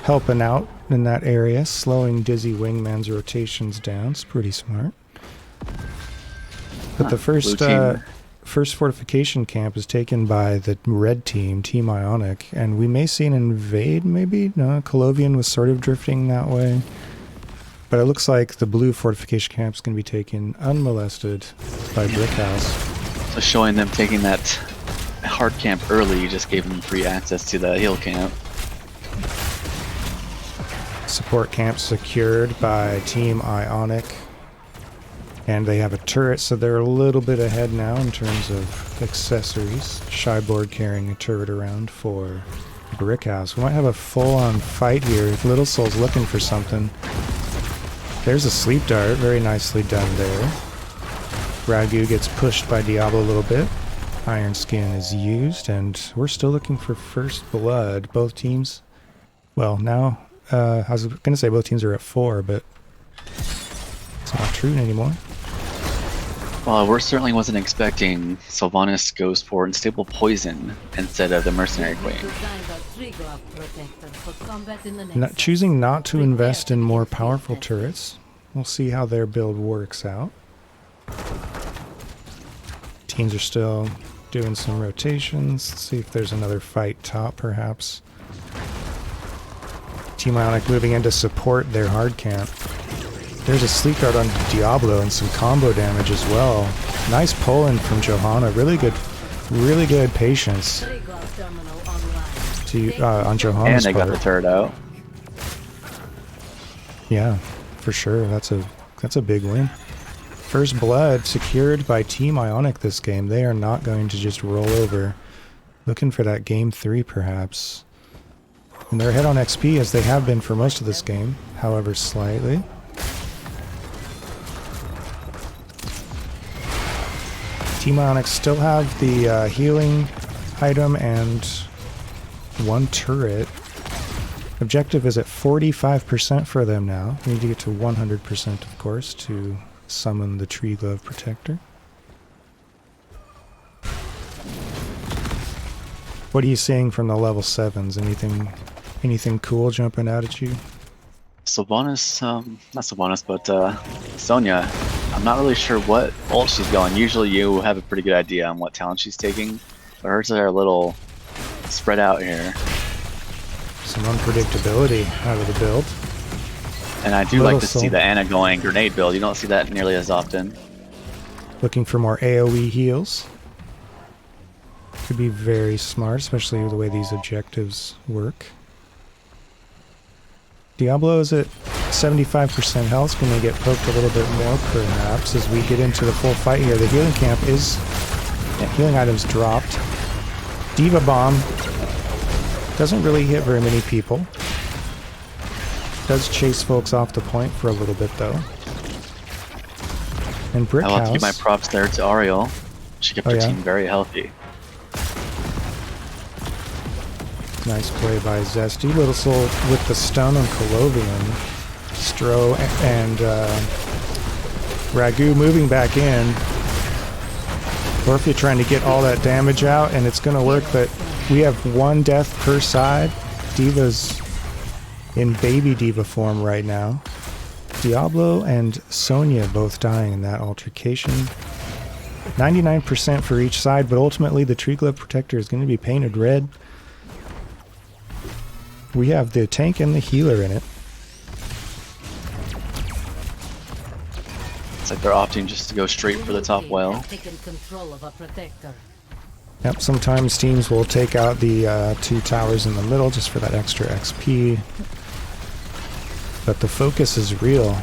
helping out in that area, slowing Dizzy Wingman's rotations down. It's pretty smart. But the first fortification camp is taken by the red team, Team Ionic, and we may see an invade maybe? No, Colovian was sort of drifting that way. But it looks like the blue fortification camp is going to be taken unmolested by Brickhouse. So showing them taking that hard camp early just gave them free access to the hill camp. Support camp secured by Team Ionic. And they have a turret, so they're a little bit ahead now in terms of accessories. Shyboard carrying a turret around for Brickhouse. We might have a full-on fight here if Little Soul's looking for something. There's a sleep dart, very nicely done there. Ragu gets pushed by Diablo a little bit. Iron Skin is used, and we're still looking for first blood. Both teams, well, now, I was going to say both teams are at 4, but it's not true anymore. Well, we certainly wasn't expecting Sylvanas goes for Unstable Poison instead of the Mercenary Queen. Choosing not to invest in more powerful turrets. We'll see how their build works out. Teams are still doing some rotations. Let's see if there's another fight top, perhaps. Team Ionic moving in to support their hard camp. There's a sleep guard on Diablo and some combo damage as well. Nice pull-in from Johanna. Really good patience to, on Johanna's And they got the turret out. Yeah, for sure. That's a big win. First blood secured by Team Ionic this game. They are not going to just roll over. Looking for that game 3 perhaps. And they're ahead on XP as they have been for most of this game, however slightly. Team Ionic still have the healing item and 1 turret. Objective is at 45% for them now. We need to get to 100%, of course, to summon the Tree Glove Protector. What are you seeing from the level 7s? Anything cool jumping out at you? Sylvanas, not Sylvanas, but Sonya. I'm not really sure what ult she's going. Usually you have a pretty good idea on what talent she's taking, but hers are a little spread out here. Some unpredictability out of the build. And I do like to see the Ana going grenade build. You don't see that nearly as often. Looking for more AoE heals. Could be very smart, especially the way these objectives work. Diablo is at 75% health. Going to get poked a little bit more, perhaps, as we get into the full fight here. The healing camp is... healing items dropped. Diva Bomb doesn't really hit very many people. Does chase folks off the point for a little bit, though. And Brickhouse... I want to give my props there to Ariel. She kept her team very healthy. Nice play by Zesty. Little Soul with the stun on Colovian. Stro and Ragu moving back in. Or if you're trying to get all that damage out, and it's going to work, but we have 1 death per side. Diva's in baby Diva form right now. Diablo and Sonya both dying in that altercation. 99% for each side, but ultimately the Tree Glove Protector is going to be painted red. We have the tank and the healer in it. It's like they're opting just to go straight for the top well. Yep, sometimes teams will take out the 2 towers in the middle just for that extra XP. But the focus is real.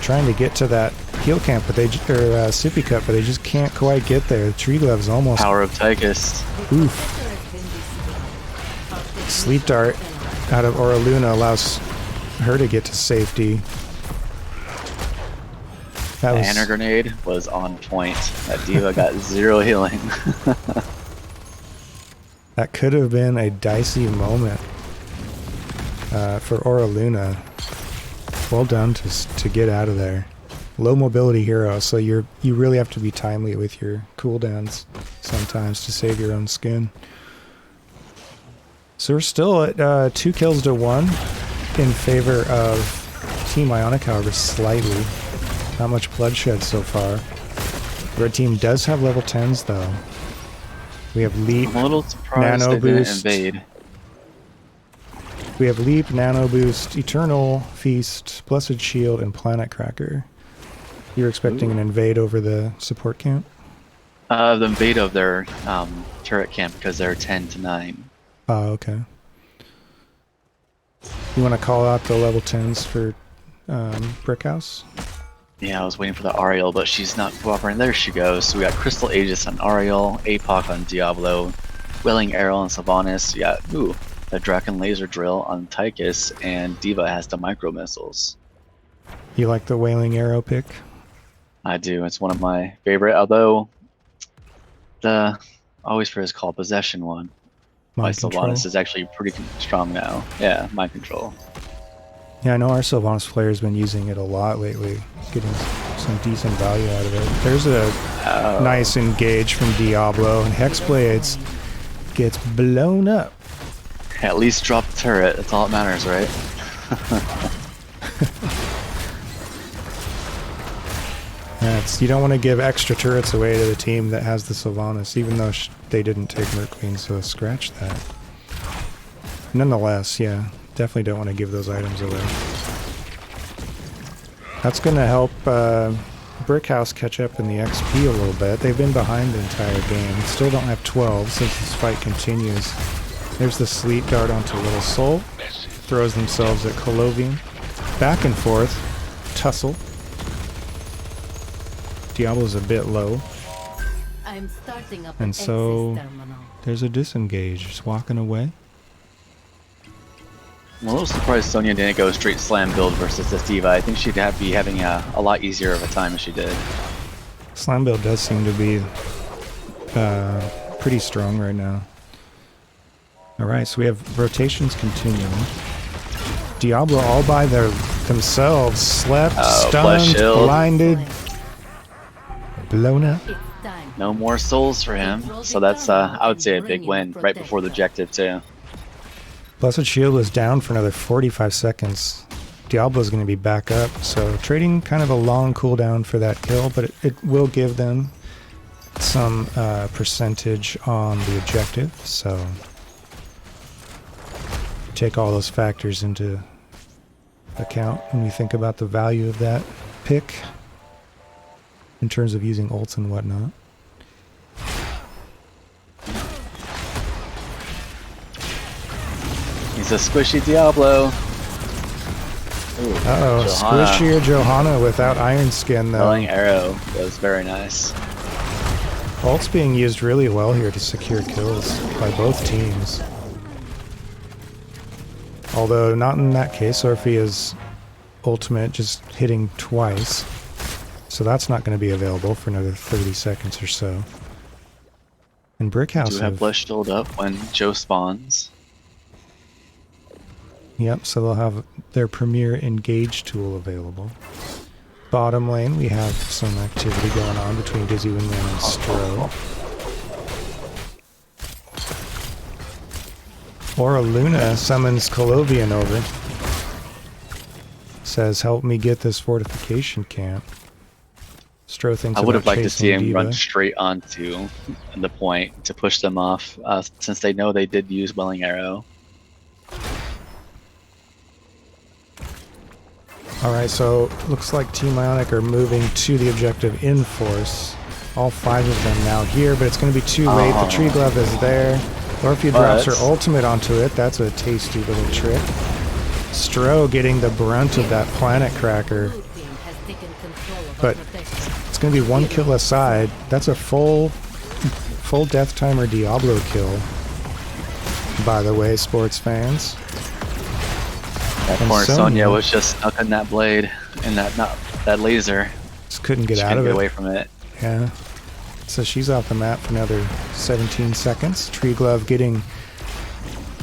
Trying to get to that heal camp, but sippy cup, but they just can't quite get there. The Tree Glove's almost... Power of Tychus. Oof. Sleep Dart out of Aura Luna allows her to get to safety. The Ana grenade was on point. That Diva got 0 healing. That could have been a dicey moment for Aura Luna. Well done to get out of there. Low mobility hero, so you really have to be timely with your cooldowns sometimes to save your own skin. So we're still at 2 kills to 1 in favor of Team Ionic, however, slightly. Not much bloodshed so far. Red team does have level 10s though. We have Leap, I'm a little surprised Nano they didn't Boost. invade. We have Leap, Nano Boost, Eternal, Feast, Blessed Shield, and Planet Cracker. You're expecting an invade over the support camp? The invade of their turret camp because they're 10 to 9. Oh, okay. You want to call out the level 10s for Brickhouse? Yeah, I was waiting for the Ariel, but she's not cooperating. There she goes. So we got Crystal Aegis on Ariel, APOC on Diablo, Wailing Arrow on Sylvanas. We got, the Draken Laser Drill on Tychus, and Diva has the micro missiles. You like the Wailing Arrow pick? I do. It's one of my favorite, although the always for his call Possession one by Mind Control? Sylvanas is actually pretty strong now. Yeah, Mind Control. Yeah, I know our Sylvanas player's been using it a lot lately, getting some decent value out of it. There's a nice engage from Diablo, and Hexblades gets blown up. At least drop the turret. That's all that matters, right? You don't want to give extra turrets away to the team that has the Sylvanas, even though they didn't take Merqueen, so scratch that. Nonetheless, yeah, definitely don't want to give those items away. That's going to help Brickhouse catch up in the XP a little bit. They've been behind the entire game. Still don't have 12 since this fight continues. There's the Sleep Dart onto Little Soul. Throws themselves at Colovian. Back and forth. Tussle. Diablo's a bit low. I'm starting up And so there's a disengage. Just walking away. I'm a little surprised Sonya didn't go straight slam build versus this Diva. I think she'd be having a lot easier of a time if she did. Slam build does seem to be pretty strong right now. Alright, so we have rotations continuing. Diablo all by themselves. Slept, stunned, blinded, blown up. No more souls for him, so that's I would say a big win right before the objective too. Blessed Shield was down for another 45 seconds. Diablo's going to be back up, so trading kind of a long cooldown for that kill, but it will give them some percentage on the objective, so take all those factors into account when you think about the value of that pick in terms of using ults and whatnot. He's a squishy Diablo. Uh-oh, squishier Johanna without Iron Skin though. Wailing Arrow was very nice. Ult's being used really well here to secure kills by both teams. Although not in that case, Orphea's ultimate just hitting twice. So that's not going to be available for another 30 seconds or so. And Brickhouse do have Blessed Shield up when Joe spawns. Yep, so they'll have their premier engage tool available. Bottom lane, we have some activity going on between Dizzy Windman and Stro. Or Luna summons Colovian over. Says, help me get this fortification camp. Stro thinks I would have liked to see him Diva. run straight onto the point to push them off, since they know they did use Wailing Arrow. Alright, so looks like Team Ionic are moving to the objective in force. All 5 of them now here, but it's going to be too late. The Tree Glove is there. Orphea drops her ultimate onto it. That's a tasty little trick. Stro getting the brunt of that Planet Cracker. But it's going to be one kill aside. That's a full Death Timer Diablo kill. By the way, sports fans. That poor Sonya was just stuck in that blade and that laser. Just couldn't get she out of it. Get away from it. Yeah. So she's off the map for another 17 seconds. Tree Glove getting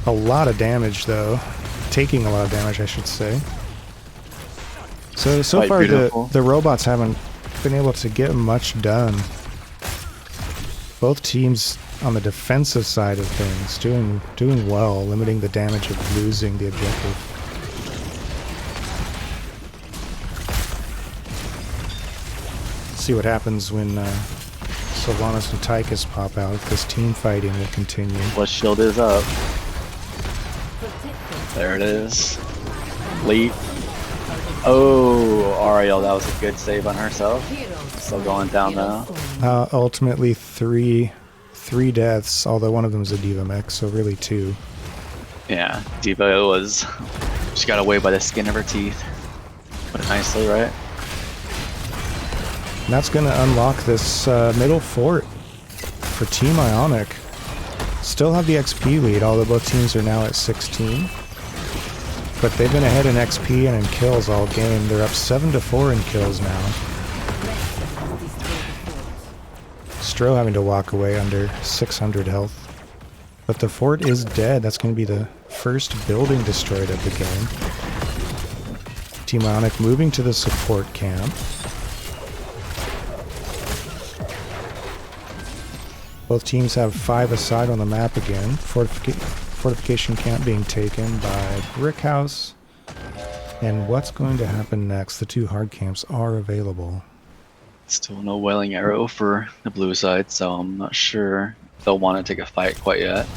a lot of damage though. Taking a lot of damage, I should say. So far the robots haven't been able to get much done. Both teams on the defensive side of things doing well, limiting the damage of losing the objective. See what happens when Sylvanas and Tychus pop out. If this team fighting will continue. Blessed Shield is up. There it is. Leap. Oh, Ariel, that was a good save on herself. Still going down now. Ultimately, three deaths, although one of them is a Diva mech, so really 2. Yeah, Diva was... She got away by the skin of her teeth. Put it nicely, right? And that's going to unlock this middle fort for Team Ionic. Still have the XP lead, although both teams are now at 16. But they've been ahead in XP and in kills all game. They're up 7-4 in kills now. Stro having to walk away under 600 health. But the fort is dead. That's going to be the first building destroyed of the game. Team Ionic moving to the support camp. Both teams have 5 aside on the map again. Fortification camp being taken by Brickhouse. And what's going to happen next? The 2 hard camps are available. Still no Wailing Arrow for the blue side, so I'm not sure they'll want to take a fight quite yet.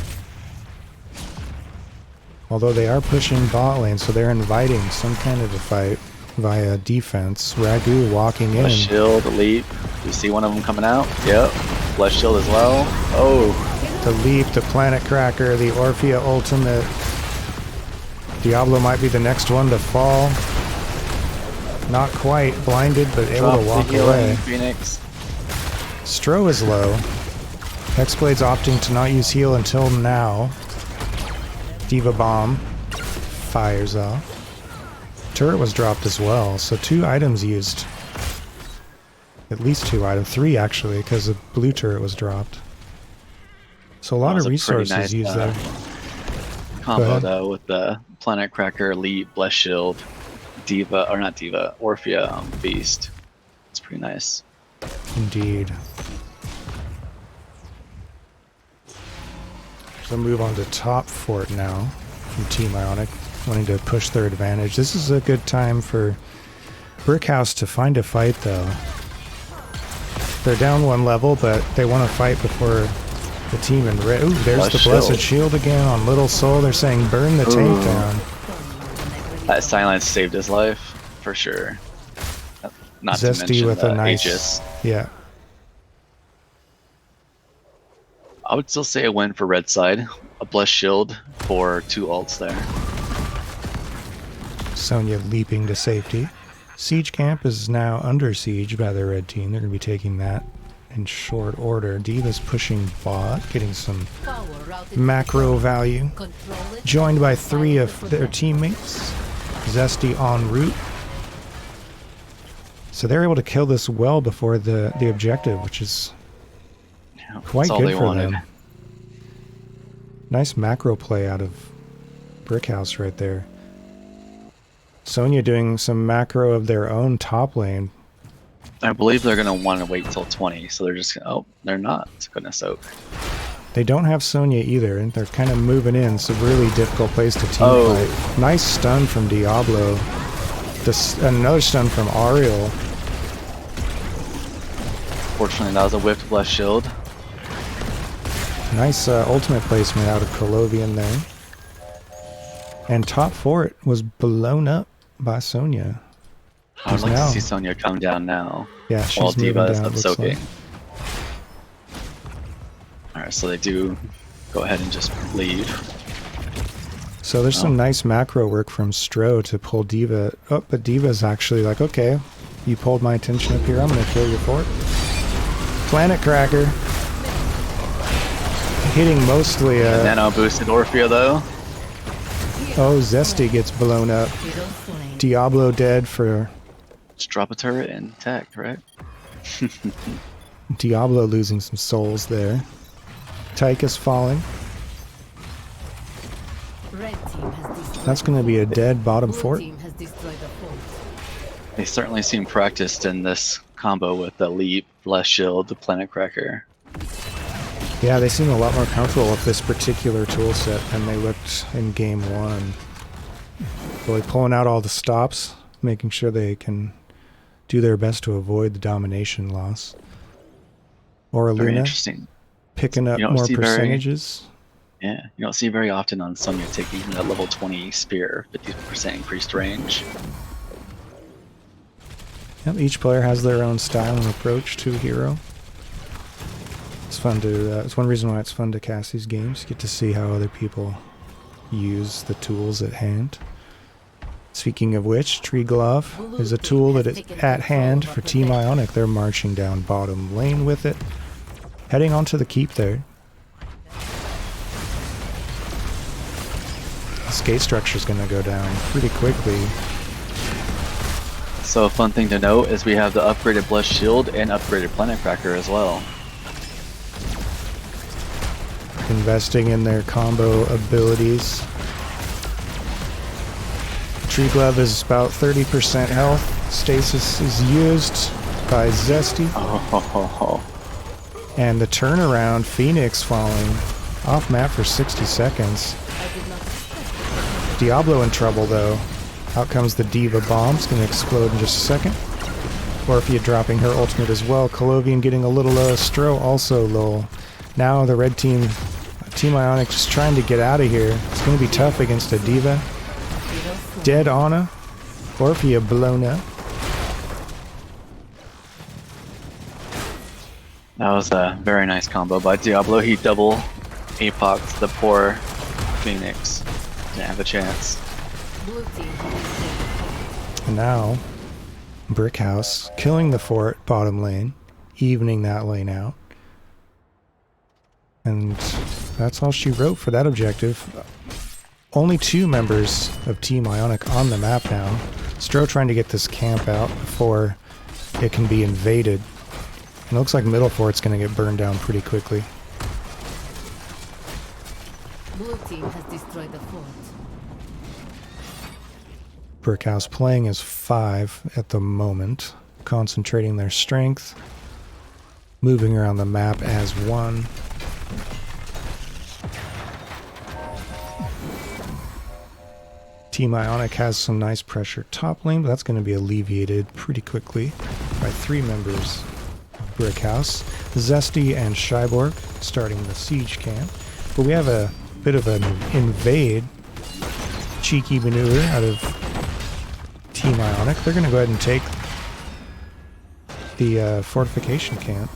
Although they are pushing bot lane, so they're inviting some kind of a fight via defense. Ragu walking in. Bless Shield, Leap. You see one of them coming out? Yep. Bless Shield as well. Oh. The Leap, the Planet Cracker, the Orphea ultimate. Diablo might be the next one to fall. Not quite blinded, but able to walk away. Phoenix. Stro is low. Hexblade's opting to not use heal until now. Diva Bomb fires off. Turret was dropped as well, so 2 items used. At least 2 items. 3 actually, because the blue turret was dropped. So a lot of resources nice, used there. Combo though with the Planet Cracker, Elite, Bless Shield, Diva, or not Diva, Orphea, Beast. It's pretty nice. Indeed. So move on to top fort now from Team Ionic, wanting to push their advantage. This is a good time for Brickhouse to find a fight though. They're down 1 level, but they want to fight before the team in red. Ooh, there's the Blessed Shield again on Little Soul. They're saying burn the tank down. That silence saved his life, for sure. Not to Zesty mention with the a nice... Aegis. Yeah. I would still say a win for red side. A Bless Shield for 2 ults there. Sonya leaping to safety. Siege camp is now under siege by the red team. They're going to be taking that in short order. Diva's pushing bot, getting some macro value. Joined by 3 of their teammates. Zesty en route. So they're able to kill this well before the objective, which is quite good for them. Nice macro play out of Brickhouse right there. Sonya doing some macro of their own top lane. I believe they're going to want to wait till 20, so they're just... Oh, they're not going to soak. They don't have Sonya either, and they're kind of moving in. It's a really difficult place to team fight. Nice stun from Diablo. Another stun from Ariel. Fortunately, that was a whiffed Bless Shield. Nice ultimate placement out of Colovian there. And top fort was blown up by Sonya. I would like to see Sonya come down now. Yeah, she's while Diva is down, up soaking. Alright, so they do go ahead and just leave. So there's some nice macro work from Stro to pull Diva up, but Diva's actually like, okay, you pulled my attention up here, I'm going to kill your fort. Planet Cracker. Hitting mostly Nano boosted Orphea though. Oh, Zesty gets blown up. Diablo dead for... Just drop a turret and tech, right? Diablo losing some souls there. Tychus falling. That's going to be a dead bottom fort. They certainly seem practiced in this combo with the Leap, Bless Shield, the Planet Cracker. Yeah, they seem a lot more comfortable with this particular toolset than they looked in game 1. Really pulling out all the stops, making sure they can do their best to avoid the domination loss. Or Very Luna interesting. picking up more percentages. Yeah, you don't see very often on Sonya taking a level 20 spear, 50% increased range. Yep, each player has their own style and approach to a hero. It's fun to, it's one reason why it's fun to cast these games. You get to see how other people use the tools at hand. Speaking of which, Tree Glove is a tool that is at hand for Team Ionic. They're marching down bottom lane with it. Heading onto the keep there. The skate structure is going to go down pretty quickly. So a fun thing to note is we have the upgraded Blessed Shield and upgraded Planet Cracker as well. Investing in their combo abilities. Tree Glove is about 30% health. Stasis is used by Zesty. And the turnaround, Phoenix falling off map for 60 seconds. Diablo in trouble though. Out comes the Diva Bomb. It's going to explode in just a second. Orphea dropping her ultimate as well. Colovian getting a little Stro also low. Now the red team, Team Ionic, just trying to get out of here. It's going to be tough against a Diva. Dead Ana. Orphea blown up. That was a very nice combo by Diablo. He double apoc'd the poor Phoenix. Didn't have a chance. And now, Brickhouse killing the fort bottom lane, evening that lane out. And that's all she wrote for that objective. Only 2 members of Team Ionic on the map now. Stro trying to get this camp out before it can be invaded. And it looks like middle fort's going to get burned down pretty quickly. Blue team has destroyed the fort. Brickhouse playing as 5 at the moment, concentrating their strength, moving around the map as 1. Team Ionic has some nice pressure top lane, but that's going to be alleviated pretty quickly by 3 members of Brickhouse. Zesty and Shyborg starting the siege camp. But we have a bit of an invade cheeky maneuver out of Team Ionic. They're going to go ahead and take the fortification camp.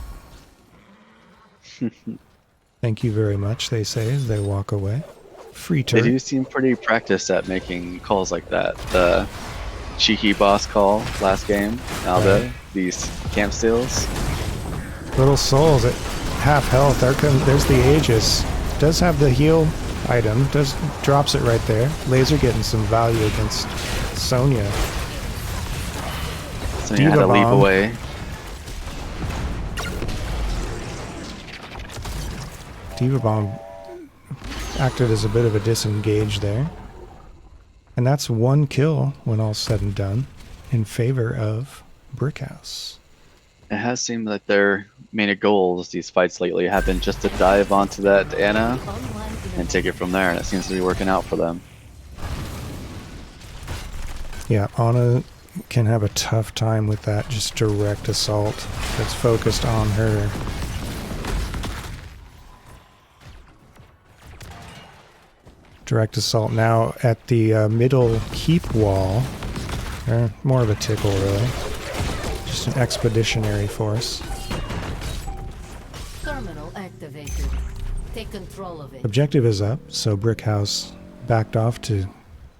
Thank you very much, they say as they walk away. Free turn. They do seem pretty practiced at making calls like that. The cheeky boss call last game, now these camp steals. Little souls at half health. There's the Aegis. Does have the heal item. Drops it right there. Laser getting some value against Sonya. So you had to leap away. Diva Bomb acted as a bit of a disengage there. And that's 1 kill when all's said and done in favor of Brickhouse. It has seemed that their main goals these fights lately have been just to dive onto that Ana and take it from there, and it seems to be working out for them. Yeah, Ana can have a tough time with that just direct assault that's focused on her. Direct assault now at the middle keep wall. More of a tickle, really. Just an expeditionary force. Terminal activated. Take control of it. Objective is up, so Brickhouse backed off to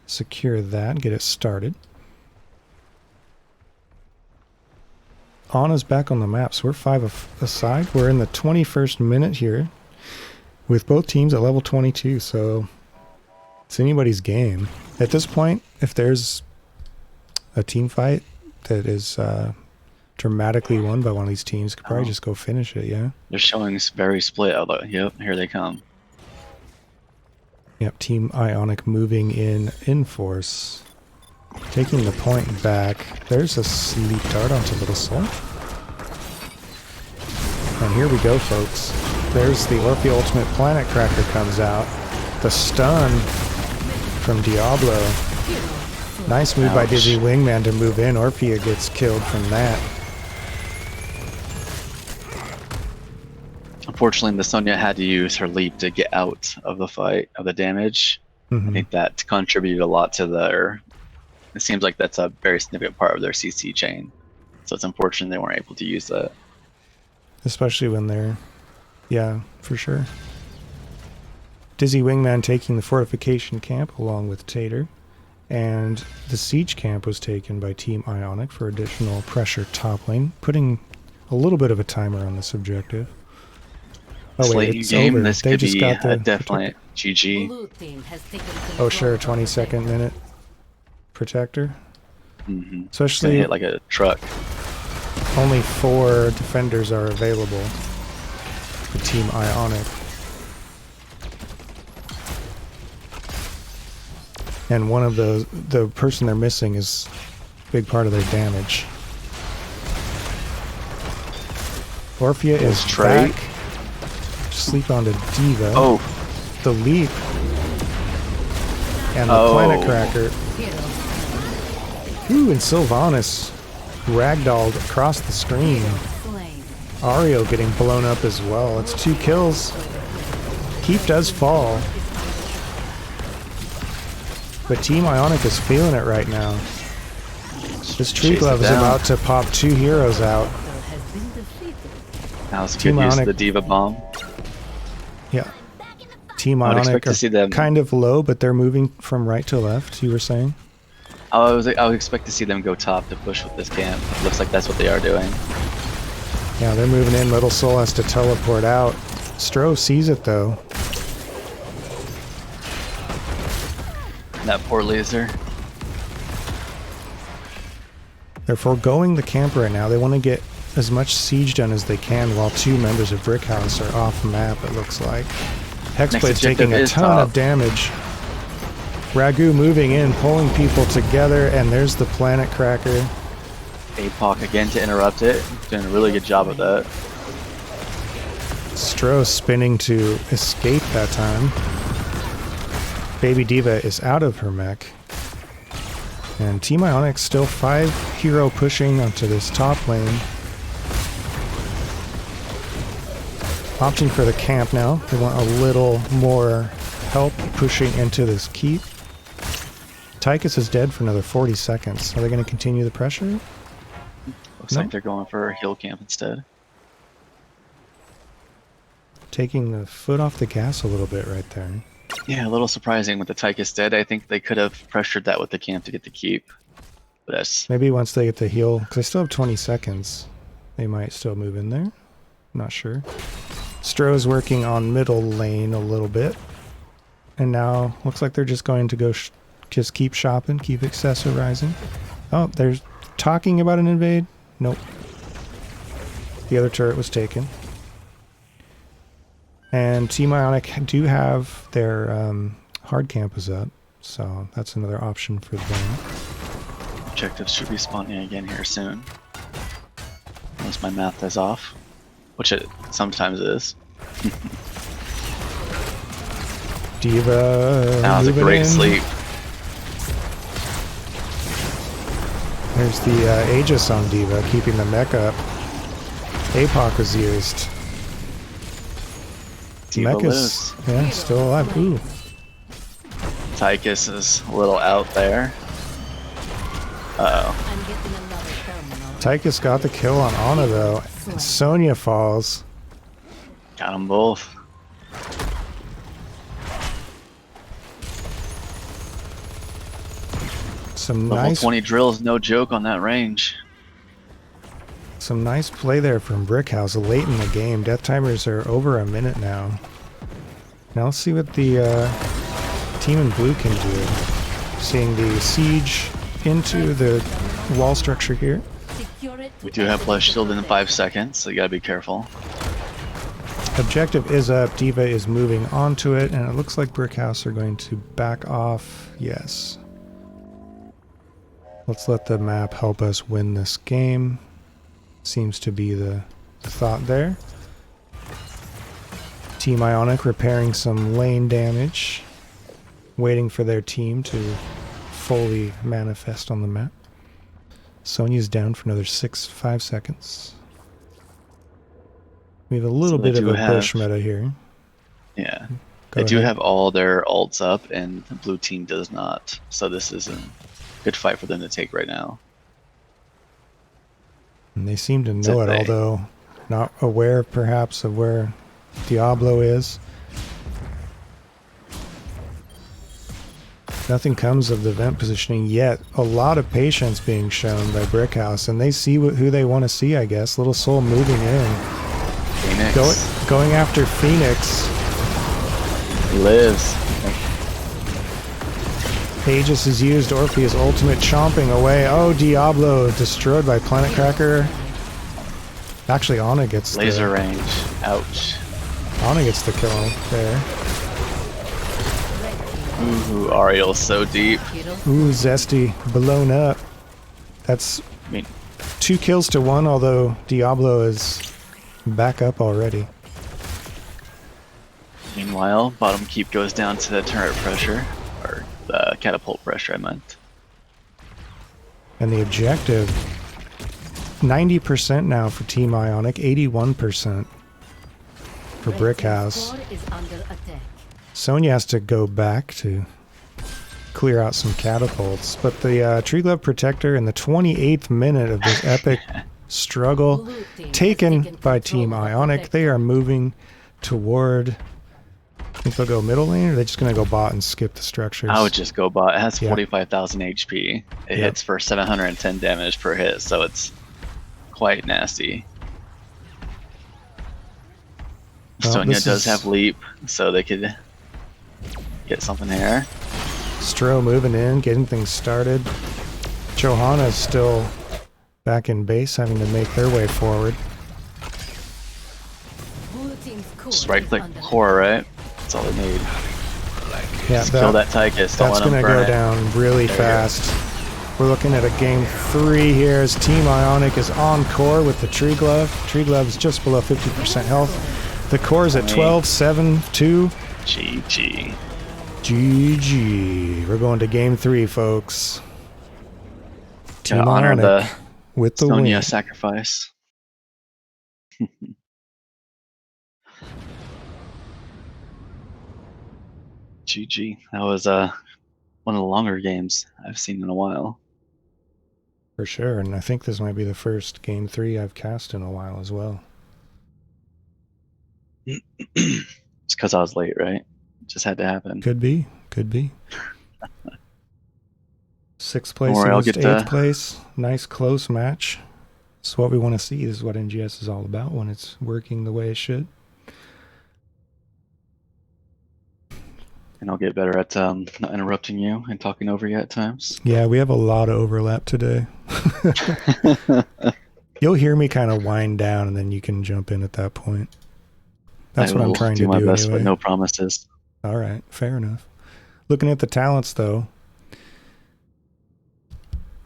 secure that and get it started. Ana's back on the map, so we're 5 aside. We're in the 21st minute here with both teams at level 22, so it's anybody's game. At this point, if there's a team fight that is dramatically won by one of these teams, could probably just go finish it, yeah? They're showing very split, although, yep, here they come. Yep, Team Ionic moving in force. Taking the point back. There's a sleep dart onto Little Soul. And here we go, folks. There's the Orphea Ultimate Planet Cracker comes out. The stun from Diablo. Nice move by Dizzy Wingman to move in. Orphea gets killed from that. Unfortunately, the Sonya had to use her leap to get out of the fight, of the damage. I think that contributed a lot to their. It seems like that's a very significant part of their CC chain. So it's unfortunate they weren't able to use that. Especially when they're... Yeah, for sure. Dizzy Wingman taking the fortification camp along with Tater. And the siege camp was taken by Team Ionic for additional pressure top lane, putting a little bit of a timer on this objective. Oh wait, it's game, over. this They could just be got the a definite GG. Blue team has taken Oh control sure, of the 22nd vector. minute protector. Mm-hmm. Especially Hit like a truck. only 4 defenders are available for Team Ionic. And one of the person they're missing is a big part of their damage. Orphea is Trey. back. Sleep onto Diva. Oh, The leap. And the planet cracker. Ooh, and Sylvanas ragdolled across the screen. Slain. Ario getting blown up as well. It's 2 kills. Keep does fall. But Team Ionic is feeling it right now. This Tree Chase Glove it is down. about to pop 2 heroes out. Has been defeated. that was a Team good use of Ionic- the Diva Bomb. Yeah. Team I would Ionic expect to see them. kind of low, but they're moving from right to left, you were saying? I would expect to see them go top to push with this camp. Looks like that's what they are doing. Yeah, they're moving in. Little Soul has to teleport out. Stro sees it though. That poor laser. They're foregoing the camp right now. They want to get as much siege done as they can while 2 members of Brickhouse are off map, it looks like. Hexblade's taking a objective is ton top. of damage. Ragu moving in, pulling people together, and there's the planet cracker. APOC again to interrupt it. Doing a really good job of that. Stro spinning to escape that time. Baby Diva is out of her mech. And Team Ionic still 5 hero pushing onto this top lane. Opting for the camp now. They want a little more help pushing into this keep. Tychus is dead for another 40 seconds. Are they going to continue the pressure? Looks No. like they're going for a heal camp instead. Taking the foot off the gas a little bit right there. Yeah, a little surprising with the Tychus dead. I think they could have pressured that with the camp to get the keep. But that's Maybe once they get the heal, because they still have 20 seconds, they might still move in there. Not sure. Stro's working on middle lane a little bit. And now looks like they're just going to go just keep shopping, keep accessorizing. Oh, they're talking about an invade? Nope. The other turret was taken. And Team Ionic do have their hard campus up, so that's another option for them. objectives should be spawning again here soon. Unless my math is off. Which it sometimes is. Diva. That was a moving great in. sleep. There's the Aegis on Diva, keeping the mech up. APOC was used. Diva Mech is, lives. yeah, still alive. Ooh. Tychus is a little out there. Uh-oh. I'm getting another terminal. Tychus got the kill on Ana though. And Sonya falls. Got them both. Some Level nice 20 drill is no joke on that range. Some nice play there from Brickhouse late in the game. Death timers are over a minute now. Now let's see what the team in blue can do. Seeing the siege into the wall structure here. Secure it. We do have plus shield in 5 seconds, so you gotta be careful. Objective is up. Diva is moving onto it, and it looks like Brickhouse are going to back off. Yes. Let's let the map help us win this game. Seems to be the thought there. Team Ionic repairing some lane damage. Waiting for their team to fully manifest on the map. Sonya's down for another 5 seconds. We have a little So they bit of do a have, Bush meta here. yeah, Go they do ahead. have all their ults up, and the blue team does not. So this is a good fight for them to take right now. And they seem to As know if it, they, although not aware perhaps of where Diablo is. Nothing comes of the vent positioning yet. A lot of patience being shown by Brickhouse, and they see who they want to see, I guess. Little Soul moving in. Phoenix Going after Phoenix. lives. Aegis is used. Orpheus ultimate chomping away. Oh, Diablo destroyed by Planet Cracker. Actually, Ana gets Laser range. Ouch. Ana gets the kill there. Ooh, Ariel's so deep. Ooh, Zesty blown up. That's I mean, 2 kills to 1, although Diablo is back up already. meanwhile, bottom keep goes down to the turret pressure, or the catapult pressure, I meant. And the objective, 90% now for Team Ionic, 81% for Brickhouse. Sonya has to go back to clear out some catapults, but the Tree Glove Protector in the 28th minute of this epic struggle taken by Team Ionic. They are moving toward, I think they'll go middle lane, or are they just going to go bot and skip the structures? I would just go bot. It has Yeah. 45,000 HP. It hits for 710 damage per hit, so it's quite nasty. Well, Sonya this does is- have leap, so they could get something here. Stro moving in, getting things started. Johanna's still back in base, having to make their way forward. Just right click core, right? That's all they need. Yeah, Just kill that Tychus. Don't that's let going them to burn go it. down really There you go. fast. We're looking at a game 3 here as Team Ionic is on core with the Tree Glove. Tree Glove is just below 50% health. The core is at 12, 7, 2. GG. GG. We're going to game 3, folks. Team Gotta honor Ionic the with the Sonya win. sacrifice. GG. That was one of the longer games I've seen in a while. For sure, and I think this might be the first game 3 I've cast in a while as well. It's because I was late, right? Just had to happen. Could be. 6th place Don't worry, I'll against get 8th the- place. Nice close match. It's what we want to see. This is what NGS is all about when it's working the way it should. And I'll get better at not interrupting you and talking over you at times. Yeah, we have a lot of overlap today. You'll hear me kind of wind down, and then you can jump in at that point. That's what I'm trying to do my best, anyway. but no promises. All right, fair enough. Looking at the talents, though,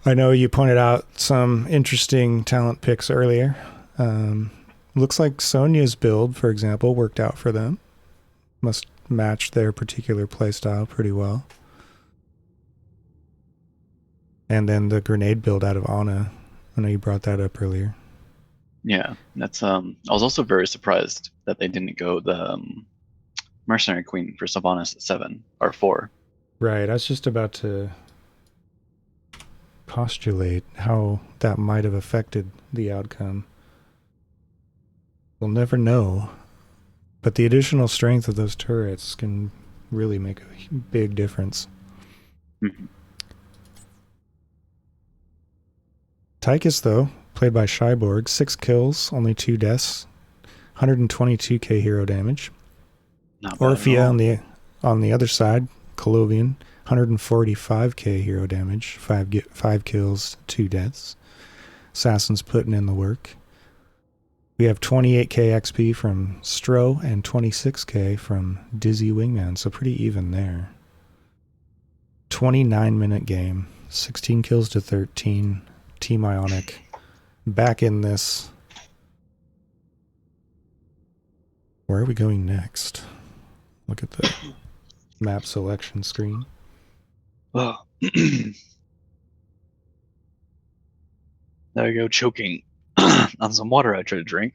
I know you pointed out some interesting talent picks earlier. Looks like Sonya's build, for example, worked out for them. Must match their particular playstyle pretty well. And then the grenade build out of Ana. I know you brought that up earlier. Yeah, that's I was also very surprised that they didn't go the Mercenary Queen for Sylvanas at 7 or 4. Right, I was just about to postulate how that might have affected the outcome. We'll never know, but the additional strength of those turrets can really make a big difference. Mhm. Tychus, though, played by Shyborg, 6 kills, only 2 deaths, 122k hero damage. Not bad at Orphea all. on the other side, Colovian, 145k hero damage, 5 kills, 2 deaths. Assassin's putting in the work. We have 28k XP from Stro and 26k from Dizzy Wingman, so pretty even there. 29-minute game, 16 kills to 13. Team Ionic back in this. Where are we going next? Look at the map selection screen. Oh. There you go, choking on some water I tried to drink.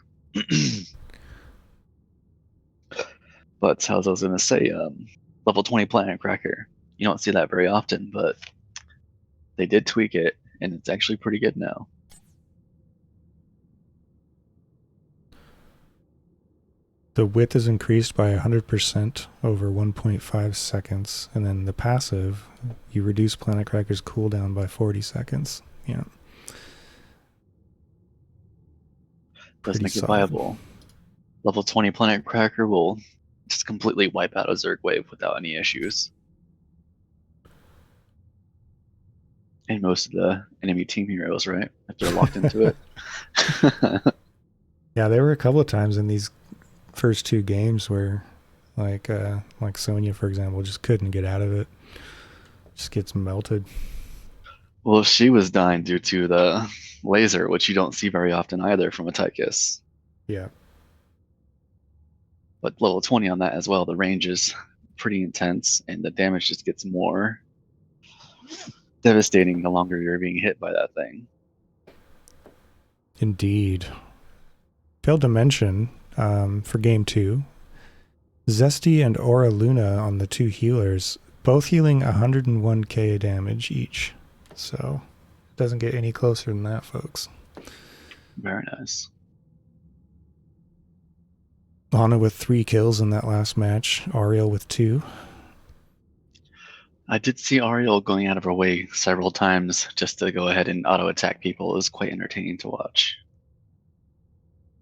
But as I was gonna say, level 20 Planet Cracker. You don't see that very often, but they did tweak it, and it's actually pretty good now. The width is increased by 100% over 1.5 seconds, and then the passive, you reduce Planet Cracker's cooldown by 40 seconds. Yeah. Does Pretty make it solid. viable. Level 20 Planet Cracker will just completely wipe out a Zerg wave without any issues. And most of the enemy team heroes, right? If they're locked into it. Yeah, there were a couple of times in these first two games where like Sonya, for example, just couldn't get out of it. Just gets melted. Well, she was dying due to the laser, which you don't see very often either from a Tychus. Yeah. But level 20 on that as well, the range is pretty intense, and the damage just gets more devastating the longer you're being hit by that thing. Indeed. Failed to mention, for game 2, Zesty and Aura Luna on the two healers, both healing 101k damage each. So, it doesn't get any closer than that, folks. Very nice. Ana with 3 kills in that last match, Ariel with 2. I did see Ariel going out of her way several times just to go ahead and auto attack people. It was quite entertaining to watch.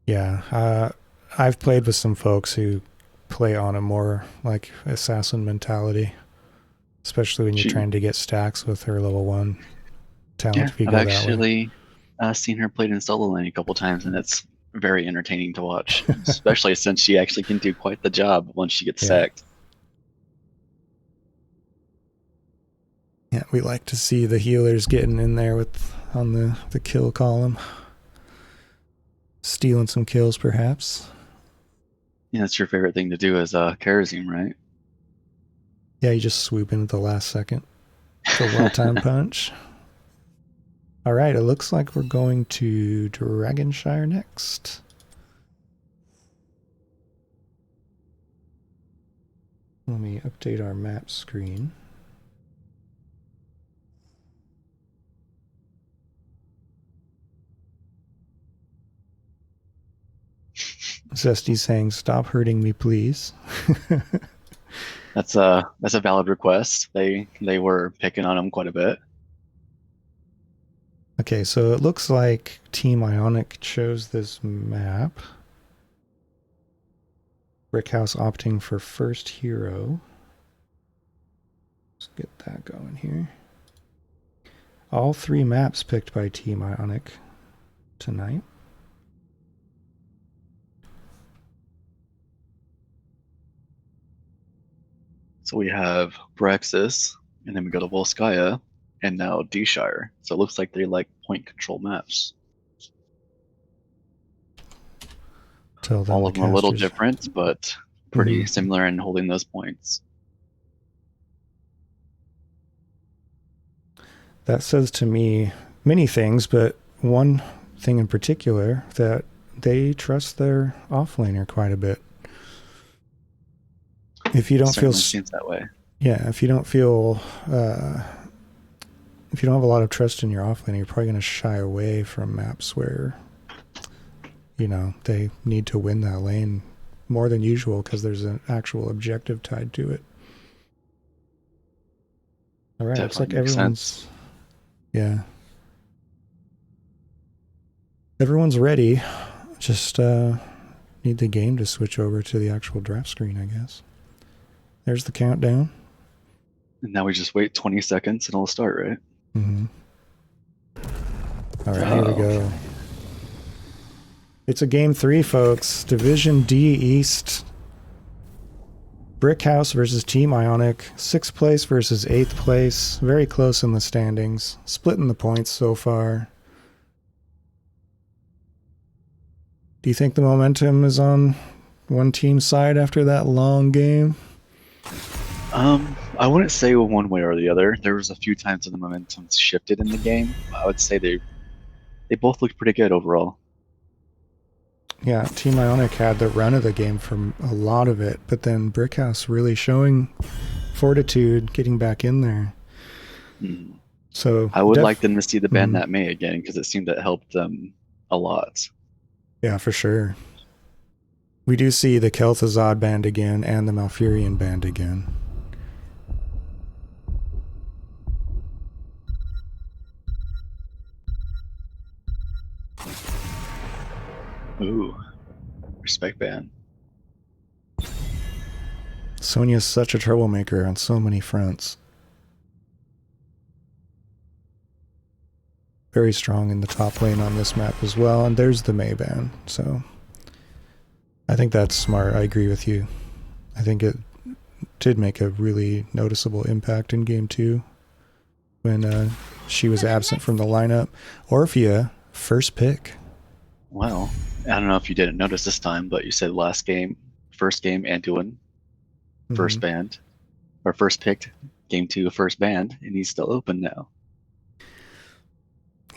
Yeah, I've played with some folks who play on a more like assassin mentality, especially when you're trying to get stacks with her level 1 talent. Yeah, If you I've go that way. actually seen her played in solo lane a couple times, and it's very entertaining to watch, especially since she actually can do quite the job once she gets sacked. Yeah, we like to see the healers getting in there with on the kill column. Stealing some kills, perhaps. Yeah, that's your favorite thing to do as a Karazim, right? Yeah, you just swoop in at the last second. It's a well-timed punch. All right, it looks like we're going to Dragonshire next. Let me update our map screen. Zesty saying, "Stop hurting me, please." That's a valid request. They were picking on him quite a bit. Okay, so it looks like Team Ionic chose this map. Brickhouse opting for first hero. Let's get that going here. All 3 maps picked by Team Ionic tonight. So we have Braxis, and then we go to Volskaya, and now D-Shire. So it looks like they like point control maps. All of them are a little different, but pretty similar in holding those points. That says to me many things, but one thing in particular, that they trust their offlaner quite a bit. If you don't feel seems that way. Yeah, if you don't feel if you don't have a lot of trust in your offlane, you're probably going to shy away from maps where, you know, they need to win that lane more than usual because there's an actual objective tied to it. All right, looks like everyone's... Yeah. Everyone's ready. Just need the game to switch over to the actual draft screen, I guess. There's the countdown. And now we just wait 20 seconds and it'll start, right? Mm-hmm. All right, here we go. It's a game 3, folks. Division D East. Brickhouse versus Team Ionic. 6th place versus 8th place. Very close in the standings. Splitting the points so far. Do you think the momentum is on one team's side after that long game? I wouldn't say one way or the other. There was a few times when the momentum shifted in the game. I would say they both looked pretty good overall. Yeah, Team Ionic had the run of the game for a lot of it, but then Brickhouse really showing fortitude, getting back in there. Mhm. So, I would like them to see the ban mhm. that May again because it seemed to help them a lot. Yeah, for sure. We do see the Kel'Thuzad band again and the Malfurion band again. Ooh, respect ban. Sonya's such a troublemaker on so many fronts. Very strong in the top lane on this map as well, and there's the Mei ban. So I think that's smart. I agree with you. I think it did make a really noticeable impact in game 2 when she was absent from the lineup. Orphea, first pick. Well, I don't know if you didn't notice this time, but you said last game, first game, Anduin, first banned, or first picked, game 2, first banned, and he's still open now.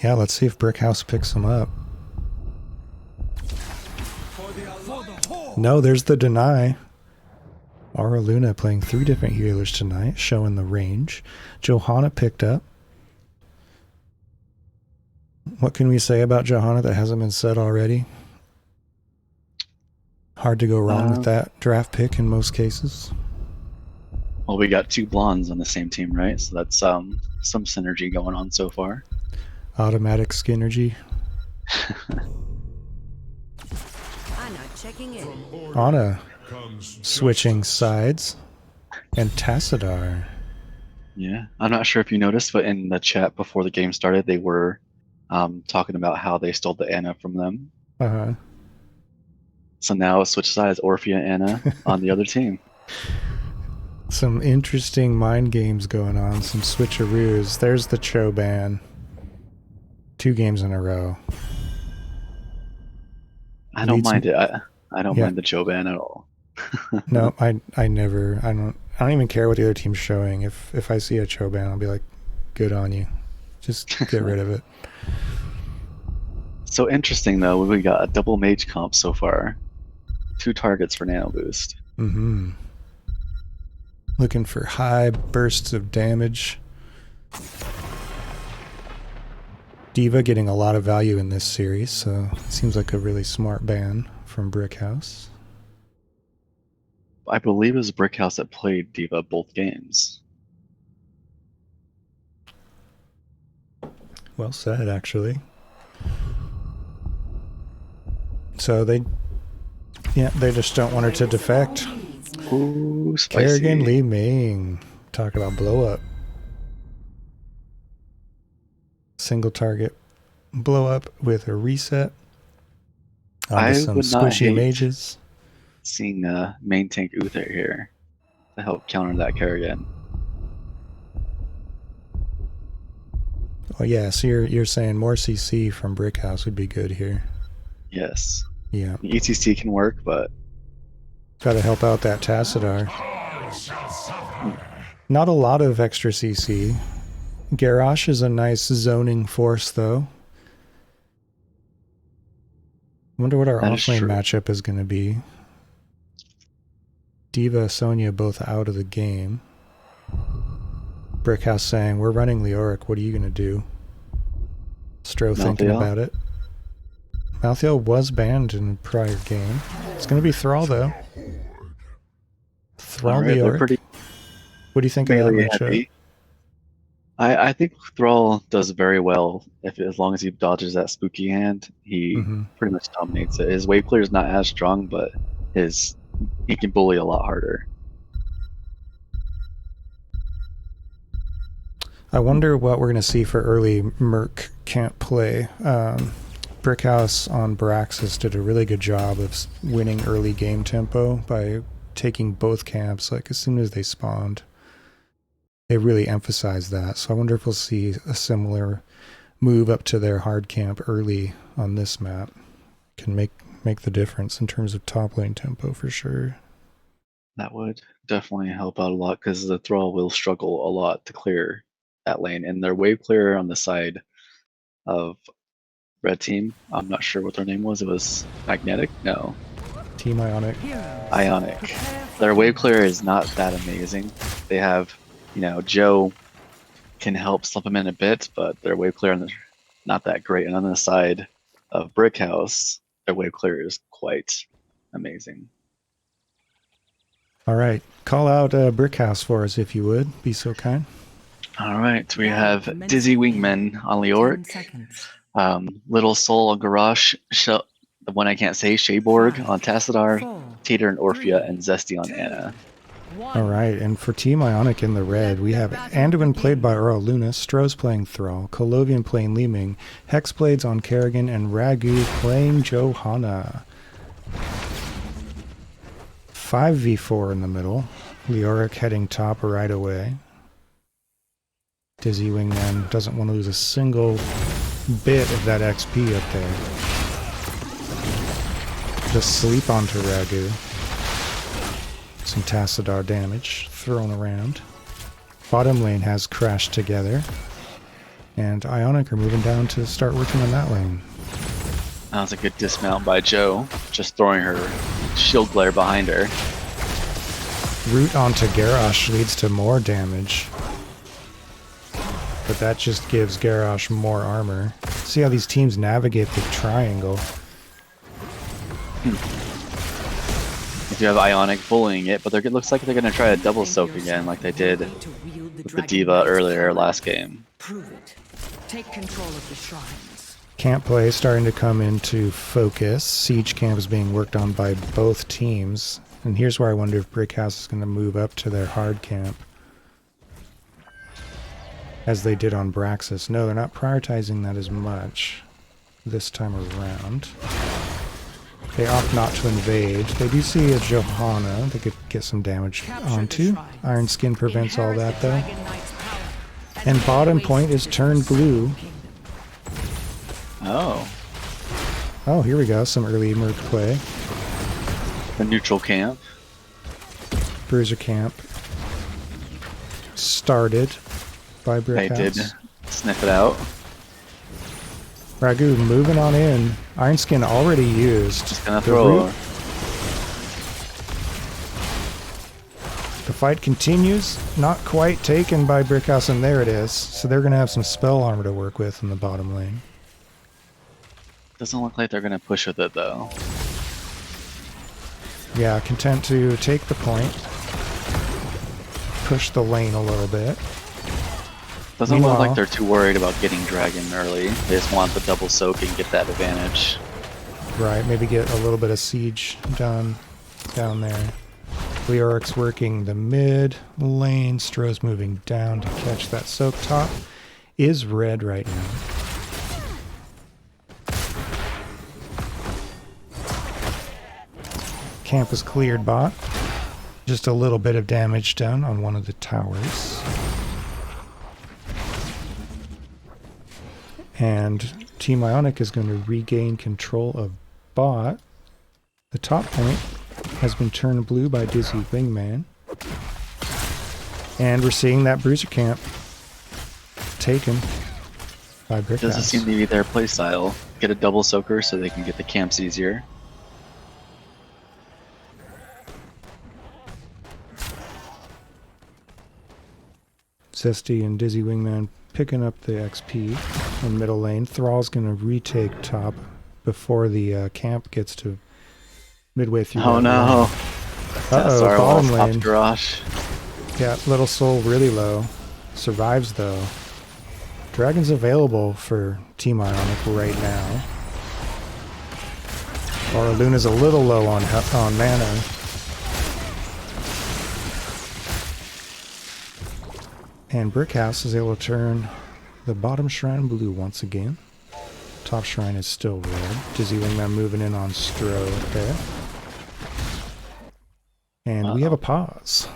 Yeah, let's see if Brickhouse picks him up. No, there's the deny. Aura Luna playing 3 different healers tonight, showing the range. Johanna picked up. What can we say about Johanna that hasn't been said already? Hard to go wrong with that draft pick in most cases. Well, we got 2 blondes on the same team, right? So that's some synergy going on so far. Automatic Skinergy. Ana switching sides. And Tassadar. Yeah, I'm not sure if you noticed, but in the chat before the game started, they were talking about how they stole the Anna from them. Uh-huh. So now switch sides, Orphea Anna on the other team. Some interesting mind games going on, some switcheroos. There's the Cho ban. 2 games in a row. I don't mind it. I don't mind the Cho ban at all. No, I don't even care what the other team's showing. If I see a Cho ban, I'll be like, good on you. Just get rid of it. So interesting though, we got a double mage comp so far. 2 targets for nano boost. Mm-hmm. Looking for high bursts of damage. D.Va getting a lot of value in this series, so it seems like a really smart ban from Brickhouse. I believe it was Brickhouse that played D.Va both games. Well said, actually. So they just don't want her to defect. Ooh, spicy. Kerrigan Li Ming. Talk about blow up. Single target blow up with a reset. I some would not squishy hate mages. seeing main tank Uther here to help counter that Kerrigan. Oh yeah, so you're saying more CC from Brickhouse would be good here. Yes. Yeah. ETC can work, but gotta help out that Tassadar. Not a lot of extra CC. Garrosh is a nice zoning force, though. Wonder what our offlane matchup is going to be. D.Va, Sonya both out of the game. Brickhouse saying, we're running Leoric, what are you going to do? Stro thinking about it. Malthael was banned in a prior game. It's going to be Thrall, though. Thrall Leoric. What do you think of that matchup? I think Thrall does very well as long as he dodges that spooky hand. He pretty much dominates it. His wave clear is not as strong, but he can bully a lot harder. I wonder what we're going to see for early Merc camp play. Brickhouse on Braxis did a really good job of winning early game tempo by taking both camps like as soon as they spawned. They really emphasized that. So I wonder if we'll see a similar move up to their hard camp early on this map. Can make the difference in terms of top lane tempo for sure. That would definitely help out a lot because the Thrall will struggle a lot to clear that lane, and their wave clear on the side of red team. I'm not sure what their name was. It was Magnetic? No, Team Ionic. Heroes, Ionic. prepare for Their wave combat. clear is not that amazing. They have, Joe can help slump them in a bit, but their wave clear is not that great. And on the side of Brickhouse, their wave clear is quite amazing. All right. Call out Brickhouse for us if you would. Be so kind. All right, we Now have commencing Dizzy in Wingman on 10 Leoric, seconds. Little Soul on Garrosh, the one I can't say, Shayborg on 5, Tassadar, 4, Tater and Orphea, 3, and Zesty on 2, Anna. 1. All right. And for Team Ionic in the red, we have Anduin played by Earl Luna, Stroh's playing Thrall, Colovian playing Liming, Hexblades on Kerrigan, and Ragu playing Johanna. 5v4 in the middle. Leoric heading top right away. Dizzy Wingman doesn't want to lose a single bit of that XP up there. Just sleep onto Ragu. Some Tassadar damage thrown around. Bottom lane has crashed together. And Ionic are moving down to start working on that lane. That was a good dismount by Joe, just throwing her shield glare behind her. Root onto Garrosh leads to more damage. But that just gives Garrosh more armor. See how these teams navigate the triangle. If you have Ionic bullying it, but it looks like they're going to try a double soak again like they did with the Diva earlier last game. Prove it. Take control of the shrines. Camp play starting to come into focus. Siege camp is being worked on by both teams. And here's where I wonder if Brickhouse is going to move up to their hard camp. As they did on Braxis. No, they're not prioritizing that as much this time around. They opt not to invade. They do see a Johanna they could get some damage onto. Iron Skin prevents all that though. And bottom point is turned blue. Oh, Oh, here we go. Some early merc play. the neutral camp. Bruiser camp started by They did Brickhouse. sniff it out. Ragu moving on in. Iron Skin already used. Just gonna The throw root- her. The fight continues. Not quite taken by Brickhouse, and there it is. So they're going to have some spell armor to work with in the bottom lane. Doesn't look like they're gonna push with it though. Yeah, content to take the point. Push the lane a little bit. Doesn't look Meanwhile- like they're too worried about getting Dragon early. They just want the double soak and get that advantage. Right, maybe get a little bit of siege done down there. Leoric's working the mid lane. Stroh's moving down to catch that soak. Top is red right now. Camp is cleared bot. Just a little bit of damage done on one of the towers. And Team Ionic is going to regain control of bot. The top point has been turned blue by Dizzy Wingman. And we're seeing that Bruiser camp taken by Brickhouse. Doesn't seem to be their playstyle. Get a double soaker so they can get the camps easier. Zesty and Dizzy Wingman picking up the XP in middle lane. Thrall's going to retake top before the camp gets to midway through. Oh that no! lane. Uh-oh, Sorry, bottom top lane. garage. Yeah, Little Soul really low. Survives though. Dragon's available for Team Ionic right now. Or Luna's a little low on mana. And Brickhouse is able to turn the bottom shrine blue once again. Top shrine is still red. Dizzy Wingman moving in on Stroh there. And we have a pause.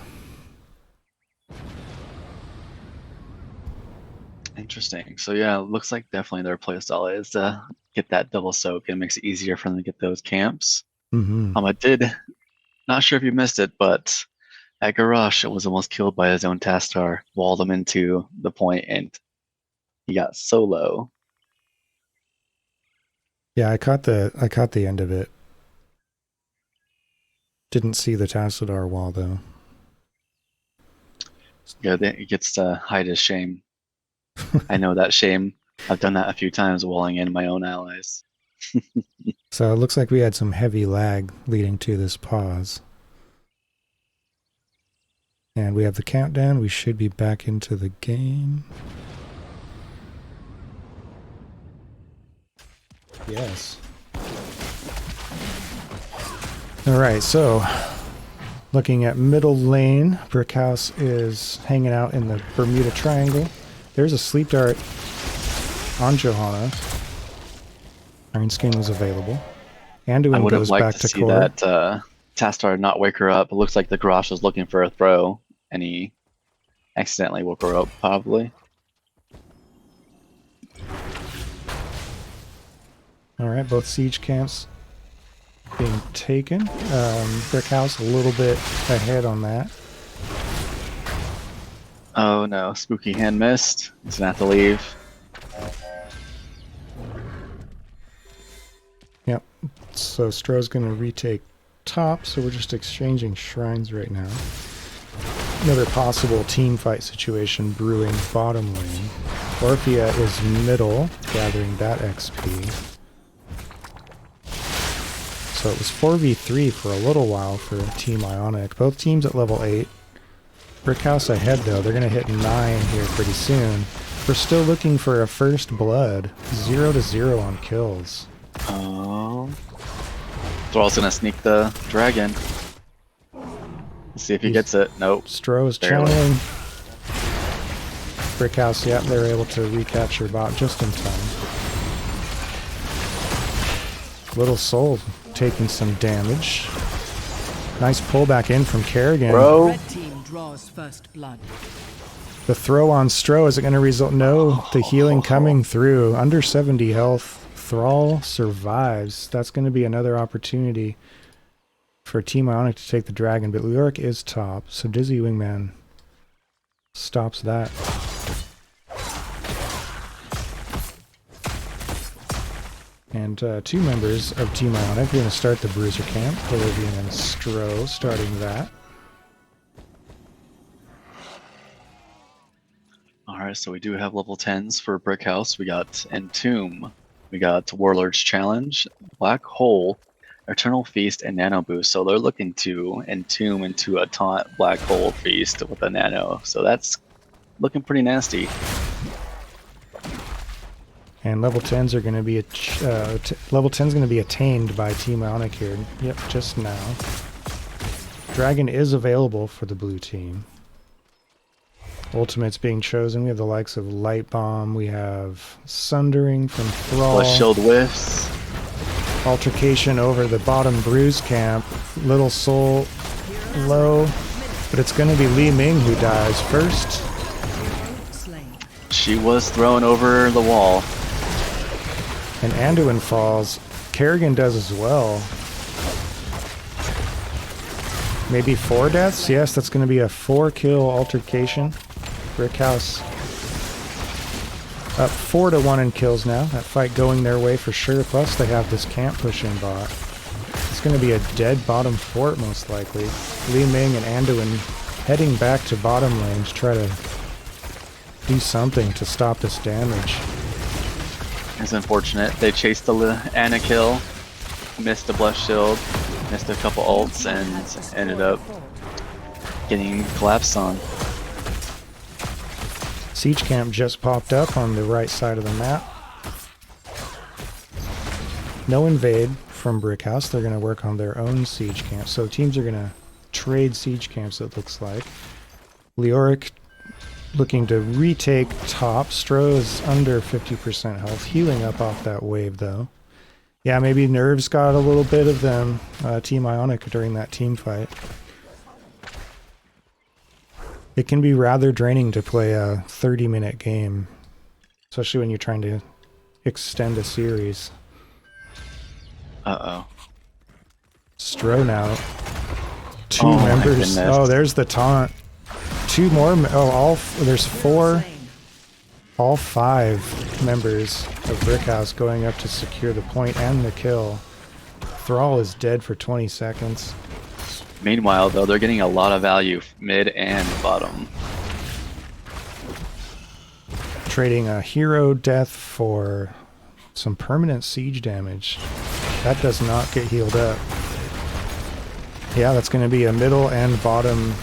Interesting. So yeah, it looks like definitely their playstyle is to get that double soak. It makes it easier for them to get those camps. Mm-hmm. I did, not sure if you missed it, but at Garrosh, it was almost killed by his own Tastar, walled him into the point, and he got so low. Yeah, I caught the end of it. Didn't see the Tassadar wall though. Yeah, it gets to hide his shame. I know that shame. I've done that a few times, walling in my own allies. So it looks like we had some heavy lag leading to this pause. And we have the countdown. We should be back into the game. Yes. Alright, so looking at middle lane, Brickhouse is hanging out in the Bermuda Triangle. There's a sleep dart on Johanna. Iron Skin was available. I Anduin would have goes liked back to to see core. that Tastar not wake her up. It looks like the Garrosh was looking for a throw, and he accidentally woke her up, probably. Alright, both siege camps being taken. Brickhouse a little bit ahead on that. Oh no, Spooky Hand missed. He's gonna have to leave. Yep. So Stroh's going to retake top, so we're just exchanging shrines right now. Another possible team fight situation brewing bottom lane. Orphea is middle, gathering that XP. So it was 4v3 for a little while for Team Ionic. Both teams at level 8. Brickhouse ahead though, they're going to hit 9 here pretty soon. We're still looking for a first blood. 0-0 on kills. Oh. Thrall's gonna sneak the dragon. Let's see if he gets it. Nope. Stroh is Barely. channeling. Brickhouse, yeah, they're able to recapture bot just in time. Little Soul taking some damage. Nice pullback in from Kerrigan. Bro. Red team draws first blood. The throw on Stroh, is it going to result? No, the healing coming through. Under 70 health. Thrall survives. That's going to be another opportunity for Team Ionic to take the dragon, but Leoric is top, so Dizzy Wingman stops that. And two members of Team Ionic are going to start the Bruiser camp. Olivian and Stroh starting that. Alright, so we do have level 10s for Brickhouse. We got Entomb. We got Warlord's Challenge, Black Hole, Eternal Feast, and Nano Boost. So they're looking to entomb into a taunt Black Hole Feast with a Nano. So that's looking pretty nasty. And level 10s are going to be level 10's going to be attained by Team Ionic here. Yep, just now. Dragon is available for the blue team. Ultimates being chosen. We have the likes of Light Bomb. We have Sundering from Thrall. Flesh Shield whiffs. Altercation over the bottom Bruise camp. Little Soul low. But it's going to be Li Ming who dies first. Slain. She was thrown over the wall. And Anduin falls. Kerrigan does as well. Maybe 4 deaths? Yes, that's going to be a 4-kill altercation. Brickhouse up 4-1 in kills now. That fight going their way for sure. Plus they have this camp pushing bot. It's going to be a dead bottom fort most likely. Li Ming and Anduin heading back to bottom lane to try to do something to stop this damage. It's unfortunate. They chased the Anna kill, missed the Blessed Shield, missed a couple ults, and ended up getting collapsed on. Siege camp just popped up on the right side of the map. No invade from Brickhouse. They're going to work on their own siege camp. So teams are going to trade siege camps, it looks like. Leoric looking to retake top. Stroh is under 50% health. Healing up off that wave, though. Yeah, maybe Nerves got a little bit of them, Team Ionic, during that team fight. It can be rather draining to play a 30-minute game, especially when you're trying to extend a series. Uh-oh. Stroh now. Two Oh my members. goodness. Oh, there's the taunt. Two more. There's 4. All 5 members of Brickhouse going up to secure the point and the kill. Thrall is dead for 20 seconds. Meanwhile, though, they're getting a lot of value mid and bottom. Trading a hero death for some permanent siege damage. That does not get healed up. Yeah, that's going to be a middle and bottom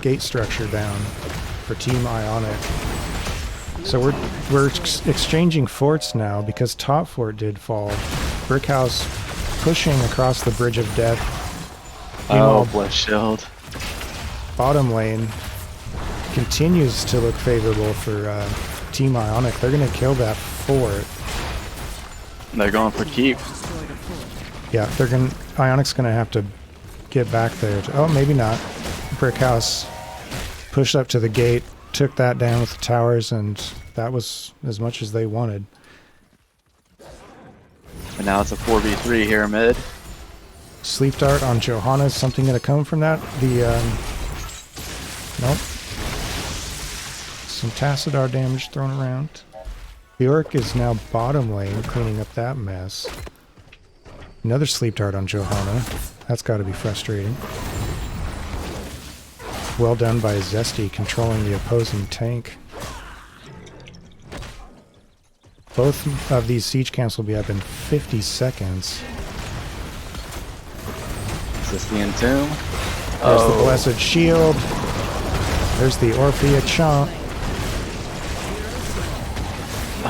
gate structure down for Team Ionic. So we're exchanging forts now because top fort did fall. Brickhouse pushing across the Bridge of Death. Oh, bless shield. Bottom lane continues to look favorable for Team Ionic. They're going to kill that fort. They're going for keep. Yeah, Ionic's going to have to get back there. Oh, maybe not. Brickhouse pushed up to the gate, took that down with the towers, and that was as much as they wanted. And now it's a 4v3 here mid. Sleep dart on Johanna. Is something going to come from that? Nope. Some Tassadar damage thrown around. The Orc is now bottom lane, cleaning up that mess. Another sleep dart on Johanna. That's got to be frustrating. Well done by Zesty, controlling the opposing tank. Both of these siege camps will be up in 50 seconds. Is this the Entomb? There's the Blessed Shield. There's the Orphea Chomp.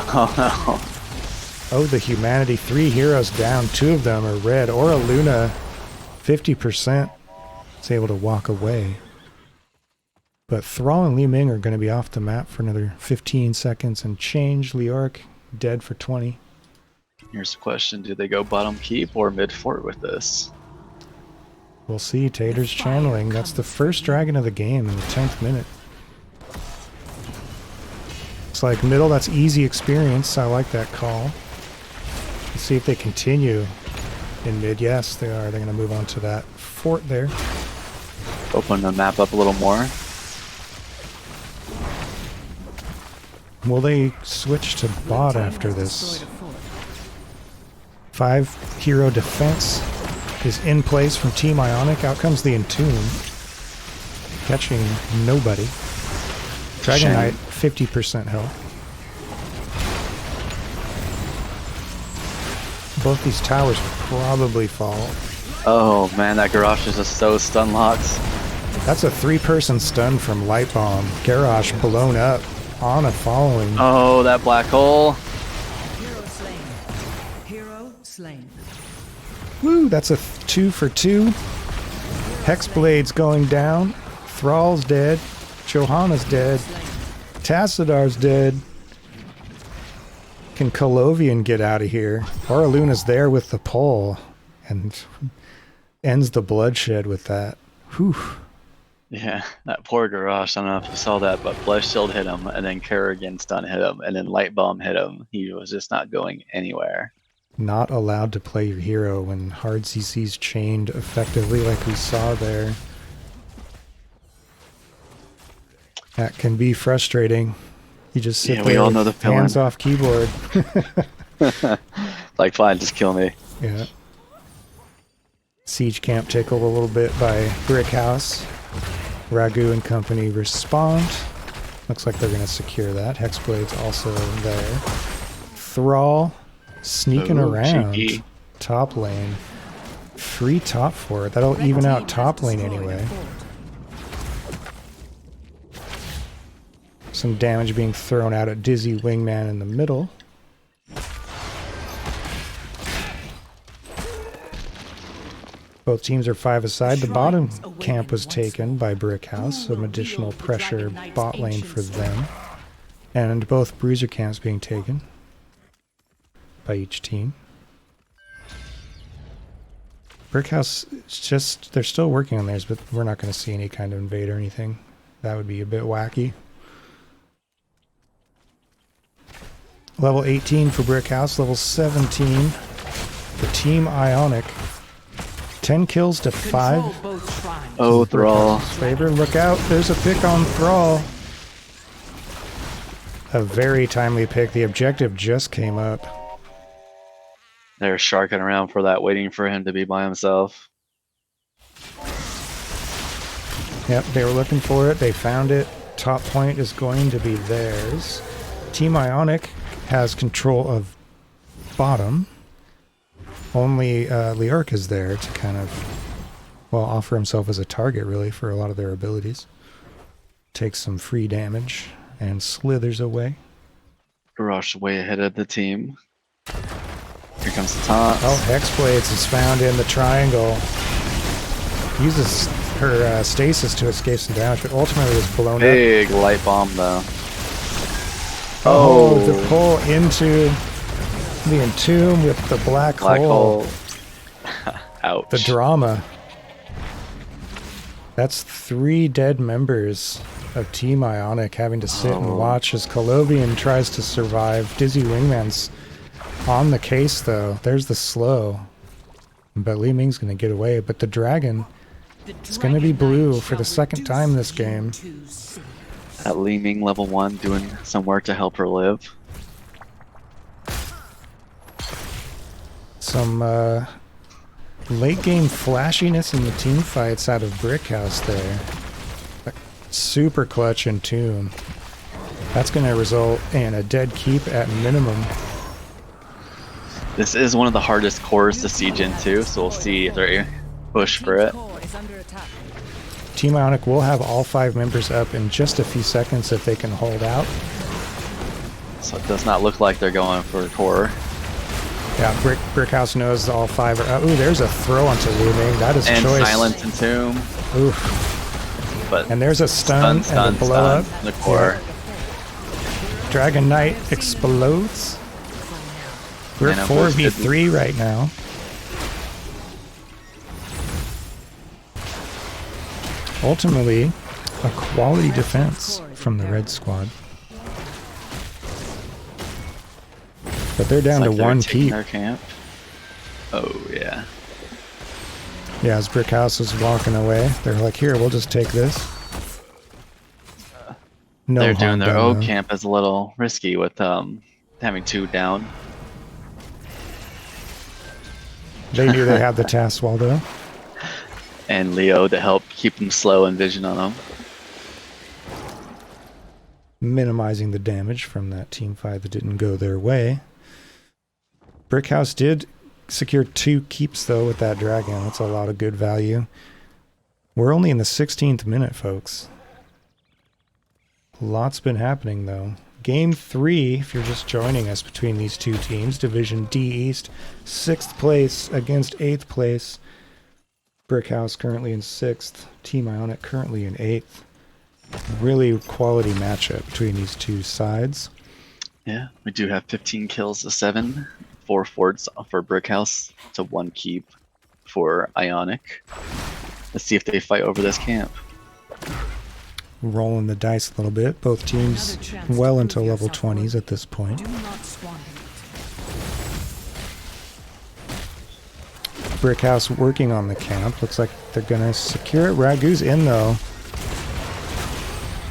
Oh no. Oh, the Humanity. 3 heroes down. 2 of them are red. Aura Luna, 50%, is able to walk away. But Thrall and Li Ming are going to be off the map for another 15 seconds and change. Leoric dead for 20. Here's the question. Do they go bottom keep or mid fort with this? We'll see. Tater's channeling. That's the first dragon of the game in the 10th minute. Looks like middle. That's easy experience. I like that call. Let's see if they continue in mid. Yes, they are. They're going to move on to that fort there. Open the map up a little more. Will they switch to bot after this? 5 hero defense is in place from Team Ionic. Out comes the Entomb, catching nobody. Dragon Knight, 50% health. Both these towers will probably fall. Oh man, that Garrosh is just so stun locked. That's a 3-person stun from Light Bomb. Garrosh blown up on a following. Oh, that black hole. Hero slain. Hero slain. Woo, that's a 2 for 2. Hexblade's going down. Thrall's dead. Johanna's dead. Tassadar's dead. Can Colovian get out of here? Aura Luna's there with the pole and ends the bloodshed with that. Whew. Yeah, that poor Garrosh. I don't know if you saw that, but Bless Shield hit him, and then Kerrigan stun hit him, and then Light Bomb hit him. He was just not going anywhere. Not allowed to play your hero when hard CC's chained effectively like we saw there. That can be frustrating. You just sit there all with know the feeling. hands off keyboard. Like, fine, just kill me. Yeah. Siege camp tickled a little bit by Brickhouse. Ragu and company respond. Looks like they're going to secure that. Hexblade's also there. Thrall sneaking around. Cheeky. Top lane. Free top fort. That'll even out top lane anyway. Some damage being thrown out at Dizzy Wingman in the middle. Both teams are 5 aside. The bottom camp was taken by Brickhouse. Some additional pressure bot lane for them. And both bruiser camps being taken by each team. Brickhouse, they're still working on theirs, but we're not going to see any kind of invade or anything. That would be a bit wacky. Level 18 for Brickhouse, level 17 for Team Ionic. 10 kills to 5. Oh, Thrall. Favor, look out, there's a pick on Thrall. a very timely pick. The objective just came up. They're sharking around for that, waiting for him to be by himself. Yep, they were looking for it. They found it. Top point is going to be theirs. Team Ionic has control of bottom. Only Leoric is there to kind of, well, offer himself as a target, really, for a lot of their abilities. Takes some free damage and slithers away. Garage way ahead of the team. Here comes the taunt. Oh, Hexblades is found in the triangle. Uses her stasis to escape some damage, but ultimately is blown up. Big light bomb, though. Oh, the pull into the entomb with the black hole. Ouch. The drama. That's 3 dead members of Team Ionic having to sit and watch as Colovian tries to survive. Dizzy Wingman's on the case, though. There's the slow. But Li Ming's going to get away. But the dragon is going to be blue for the second time this game. That Li Ming level 1 doing some work to help her live. Some late game flashiness in the team fights out of Brickhouse there. Super clutch and tune. That's going to result in a dead keep at minimum. This is one of the hardest cores to siege into, so we'll see if they push for it. Team Ionic will have all 5 members up in just a few seconds if they can hold out. So it does not look like they're going for a core. Yeah, Brickhouse knows all 5 are up. Ooh, there's a throw onto Li Ming. That is and choice. Silence and Tomb. Oof. But and there's a stun and a blow up. The core. Yeah. Dragon Knight explodes. We're 4v3 right now. Ultimately, a quality defense from the red squad. But they're down to 1 keep. Our camp. Oh, yeah. Yeah, as Brickhouse is walking away, they're like, here, we'll just take this. No, they're doing their own though. camp is a little risky with having 2 down. They knew they had the task wall, though. And Leo to help keep them slow and vision on them. Minimizing the damage from that team fight that didn't go their way. Brickhouse did secure 2 keeps, though, with that dragon. That's a lot of good value. We're only in the 16th minute, folks. Lots been happening, though. Game 3, if you're just joining us, between these 2 teams. Division D East, 6th place against 8th place. Brickhouse currently in 6th. Team Ionic currently in 8th. Really quality matchup between these 2 sides. Yeah, we do have 15 kills to 7. 4 forts for Brickhouse to 1 keep for Ionic. Let's see if they fight over this camp. Rolling the dice a little bit. Both teams well into level 20s at this point. Brickhouse working on the camp. Looks like they're going to secure it. Ragu's in, though.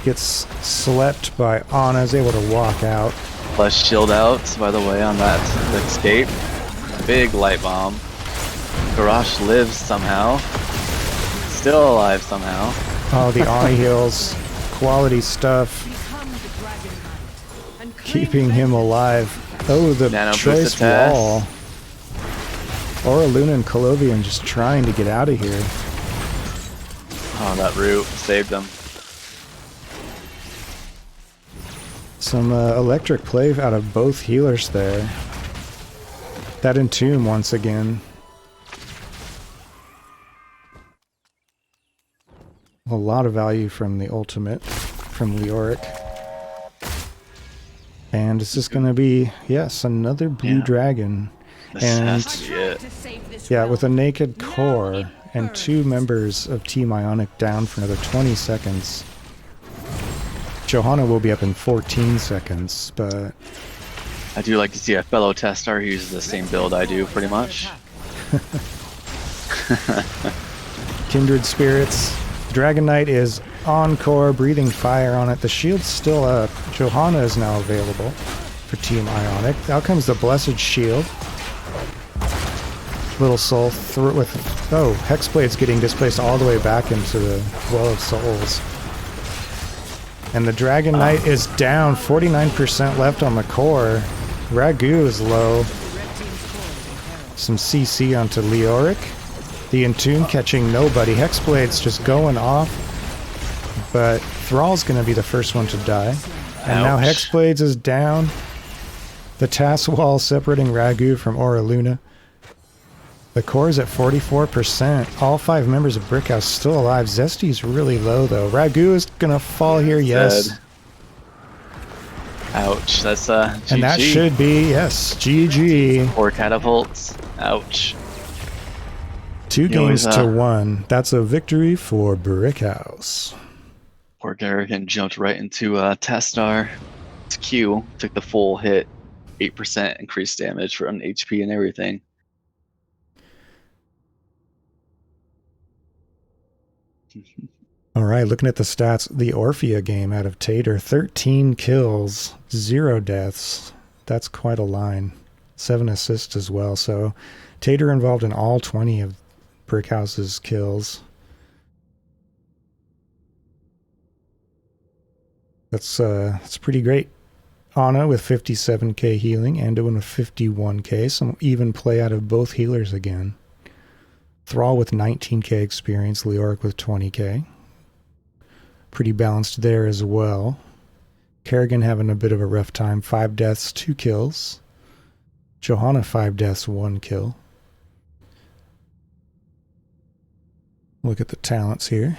Gets slept by Ana. Is able to walk out. Plus shield out, by the way, on that escape. Big light bomb. Garrosh lives somehow. Still alive somehow. Oh, the Ana heals. Quality stuff. Keeping him alive. Oh, the choice wall. Aura Luna and Colovian just trying to get out of here. Oh, that root saved them. Some electric play out of both healers there. That entomb once again. A lot of value from the ultimate from Leoric. And it's just going to be, yes, another blue dragon. This and has to be it. yeah, with a naked core and 2 members of Team Ionic down for another 20 seconds. Johanna will be up in 14 seconds, but I do like to see a fellow tester who uses the same build I do, pretty much. Kindred Spirits. Dragon Knight is Encore, breathing fire on it. The shield's still up. Johanna is now available for Team Ionic. Out comes the Blessed Shield. Little Soul through with... Oh, Hexblade's getting displaced all the way back into the Well of Souls. And the Dragon Knight is down. 49% left on the core. Ragu is low. Some CC onto Leoric. The Entomb catching nobody. Hexblade's just going off. But Thrall's going to be the first one to die. And now Hexblades is down. The task wall separating Ragu from Aura Luna. The core is at 44%. All 5 members of Brickhouse still alive. Zesty's really low, though. Ragu is going to fall here, yes. Dead. Ouch. That's GG. And that should be, yes, GG. 4 catapults. Ouch. 2 games to 1. That's a victory for Brickhouse. Poor Garrigan jumped right into Tastar. His Q took the full hit. 8% increased damage from HP and everything. All right, looking at the stats, the Orphea game out of Tater, 13 kills, 0 deaths. That's quite a line. 7 assists as well. So Tater involved in all 20 of Brickhouse's kills. That's pretty great. Ana with 57k healing, Anduin with 51k, some even play out of both healers again. Thrall with 19k experience, Leoric with 20k. Pretty balanced there as well. Kerrigan having a bit of a rough time, 5 deaths, 2 kills. Johanna 5 deaths, 1 kill. Look at the talents here.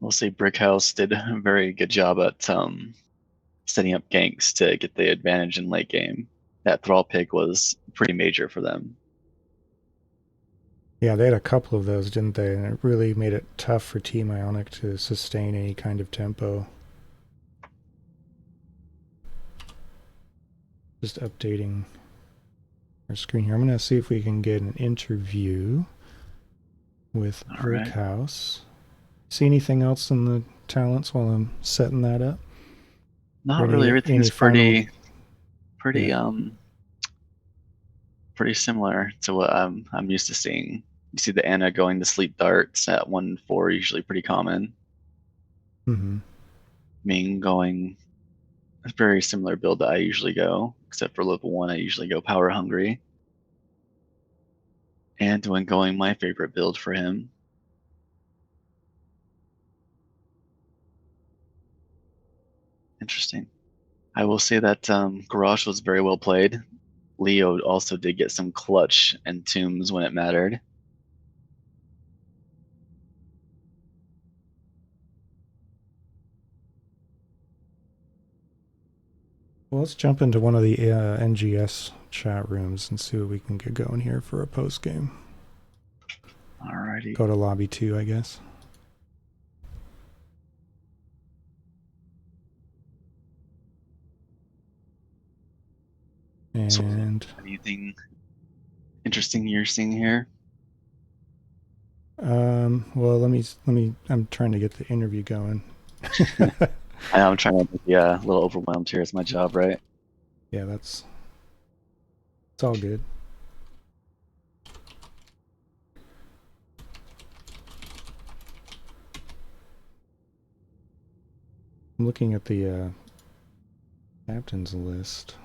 We'll see. Brickhouse did a very good job at setting up ganks to get the advantage in late game. That Thrall pick was pretty major for them. Yeah, they had a couple of those, didn't they? And it really made it tough for Team Ionic to sustain any kind of tempo. Just updating our screen here. I'm going to see if we can get an interview with Brickhouse. See anything else in the talents while I'm setting that up? Not really. Everything's pretty similar to what I'm used to seeing. You see the Ana going to sleep darts at 1-4, usually pretty common. Mm-hmm. Ming going a very similar build that I usually go, except for level 1, I usually go power hungry. And when going my favorite build for him. Interesting. I will say that Garrosh was very well played. Leo also did get some clutch and tombs when it mattered. Well, let's jump into one of the NGS chat rooms and see what we can get going here for a post game. Alrighty. Go to lobby 2, I guess. And so, anything interesting you're seeing here? well, I'm trying to get the interview going. I'm trying to be a little overwhelmed here. It's my job, right? Yeah, it's all good. I'm looking at the captain's list.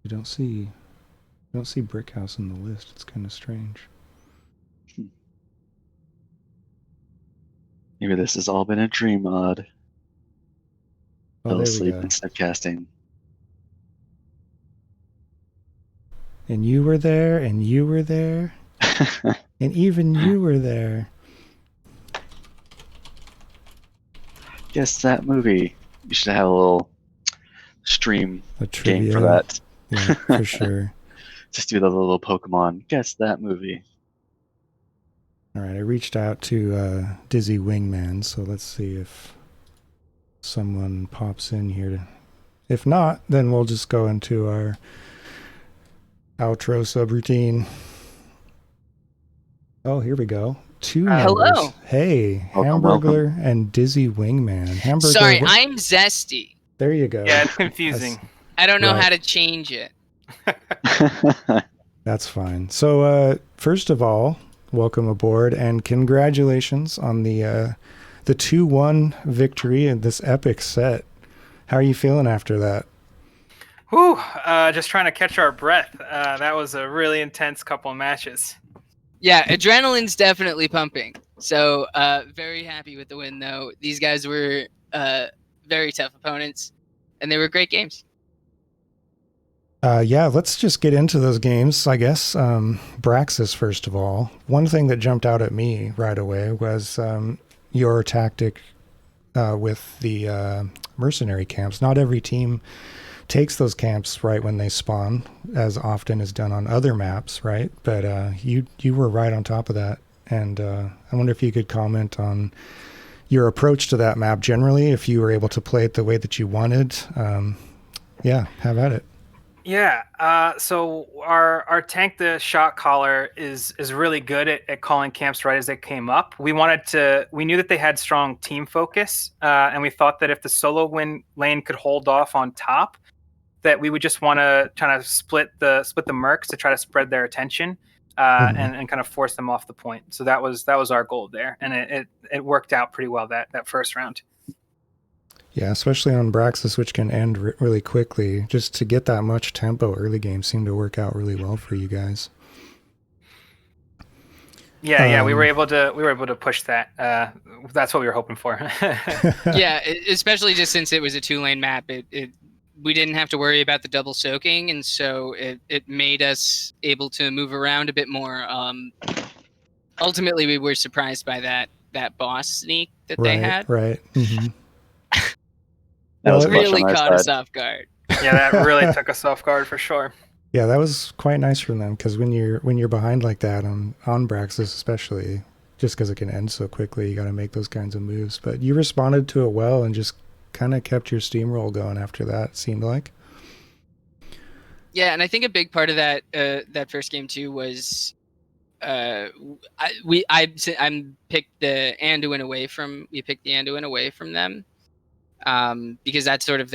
You don't see Brickhouse in the list. It's kind of strange. Maybe this has all been a dream mod. Oh, Fell there we asleep go. instead of casting. And you were there, and you were there, and even you were there. Guess that movie. You should have a little stream A game trivia. for that. Yeah, for sure. Just do the little Pokemon. Guess that movie. All right, I reached out to Dizzy Wingman, so let's see if someone pops in here. If not, then we'll just go into our Outro subroutine. Oh, here we go. Two Hello. members. Hey, Welcome, welcome. Hamburglar and Dizzy Wingman. Hamburglar. Sorry, I'm zesty. There you go. Yeah, it's confusing. I don't know Right. how to change it. That's fine. So, first of all, welcome aboard and congratulations on the 2-1 victory in this epic set. How are you feeling after that? Whew, just trying to catch our breath. That was a really intense couple of matches. Yeah, adrenaline's definitely pumping. So, very happy with the win, though. These guys were very tough opponents, and they were great games. Yeah, let's just get into those games, I guess. Braxis, first of all. One thing that jumped out at me right away was your tactic with the mercenary camps. Not every team takes those camps right when they spawn, as often is done on other maps, right? But you were right on top of that. And I wonder if you could comment on your approach to that map generally, if you were able to play it the way that you wanted. Yeah, have at it. Yeah, so our tank, the shot caller, is really good at calling camps right as they came up. We knew that they had strong team focus, and we thought that if the solo lane could hold off on top, that we would just want to kind of split the mercs to try to spread their attention and kind of force them off the point. So that was our goal there, and it worked out pretty well that first round. Yeah, especially on Braxis, which can end really quickly. Just to get that much tempo early game seemed to work out really well for you guys. Yeah, we were able to push that. That's what we were hoping for. Yeah, especially just since it was a 2-lane map, we didn't have to worry about the double soaking, and so it made us able to move around a bit more. Ultimately, we were surprised by that boss sneak that they had. Right. Mm-hmm. That was Really clutch on caught our us side. off guard. Yeah, that really took us off guard for sure. Yeah, that was quite nice from them, because when you're behind like that on Braxis especially, just because it can end so quickly, you got to make those kinds of moves. But you responded to it well and just kind of kept your steamroll going after that, it seemed like. Yeah, and I think a big part of that first game too was I picked the Anduin away from them because that's sort of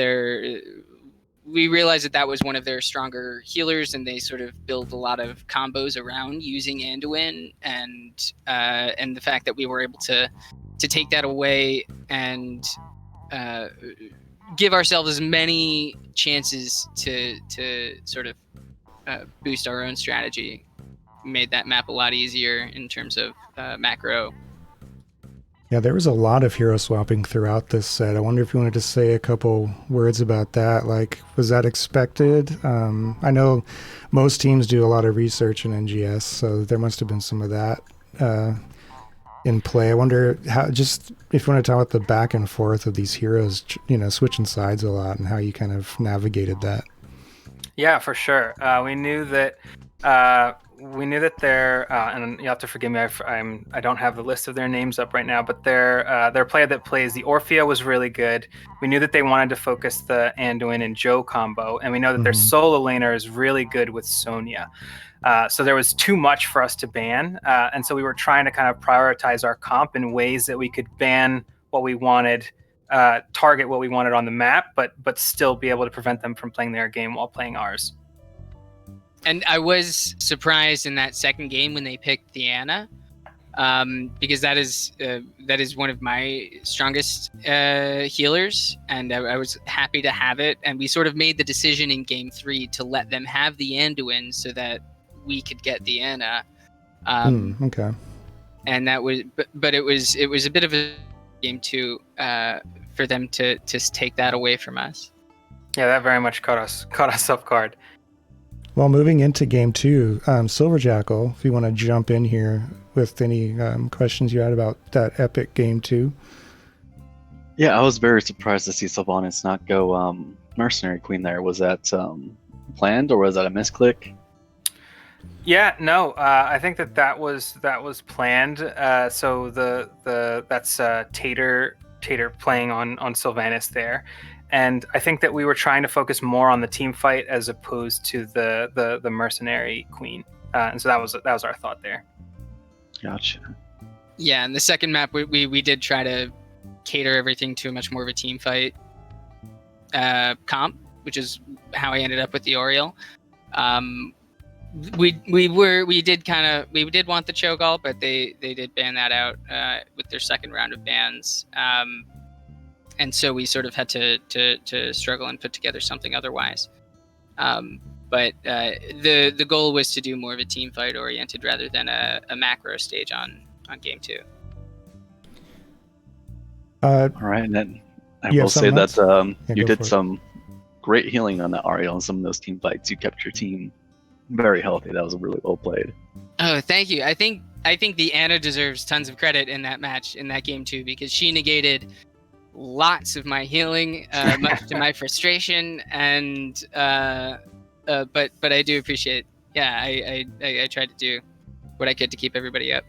we realized that was one of their stronger healers, and they sort of build a lot of combos around using Anduin, and the fact that we were able to take that away and give ourselves as many chances to sort of boost our own strategy made that map a lot easier in terms of macro. Yeah, there was a lot of hero swapping throughout this set. I wonder if you wanted to say a couple words about that. Like, was that expected? I know most teams do a lot of research in NGS, so there must have been some of that in play. I wonder just if you want to talk about the back and forth of these heroes, switching sides a lot, and how you kind of navigated that. Yeah, for sure. We knew that their and you have to forgive me. I don't have the list of their names up right now, but their player that plays the Orphea was really good. We knew that they wanted to focus the Anduin and Joe combo, and we know that their solo laner is really good with Sonya. So there was too much for us to ban, and so we were trying to kind of prioritize our comp in ways that we could ban what we wanted, target what we wanted on the map, but still be able to prevent them from playing their game while playing ours. And I was surprised in that second game when they picked the Ana, because that is one of my strongest healers, and I was happy to have it. And we sort of made the decision in game 3 to let them have the Anduin so that we could get the Ana. Okay. And that was, but it was a bit of a game 2 for them to take that away from us. Yeah, that very much caught us off guard. Well, moving into game 2, Silverjackal, if you want to jump in here with any questions you had about that epic game 2. Yeah, I was very surprised to see Sylvanas not go Mercenary Queen there. Was that planned, or was that a misclick? Yeah, no, I think that was planned. So that's Tater playing on Sylvanas there, and I think that we were trying to focus more on the team fight as opposed to the mercenary queen, and so that was our thought there. Gotcha. Yeah, and the second map we did try to cater everything to a much more of a team fight comp, which is how I ended up with the Oriole. We did want the Cho'Gall, but they did ban that out with their second round of bans, and so we sort of had to struggle and put together something otherwise. But the goal was to do more of a team fight oriented rather than a macro stage on game 2. All right, and then I will say that you did some great healing on that Ariel in some of those team fights. You kept your team very healthy. That was really well played. Oh, thank you. I think the Anna deserves tons of credit in that match, in that game 2, because she negated lots of my healing, much to my frustration, and but I do appreciate. Yeah, I tried to do what I could to keep everybody up.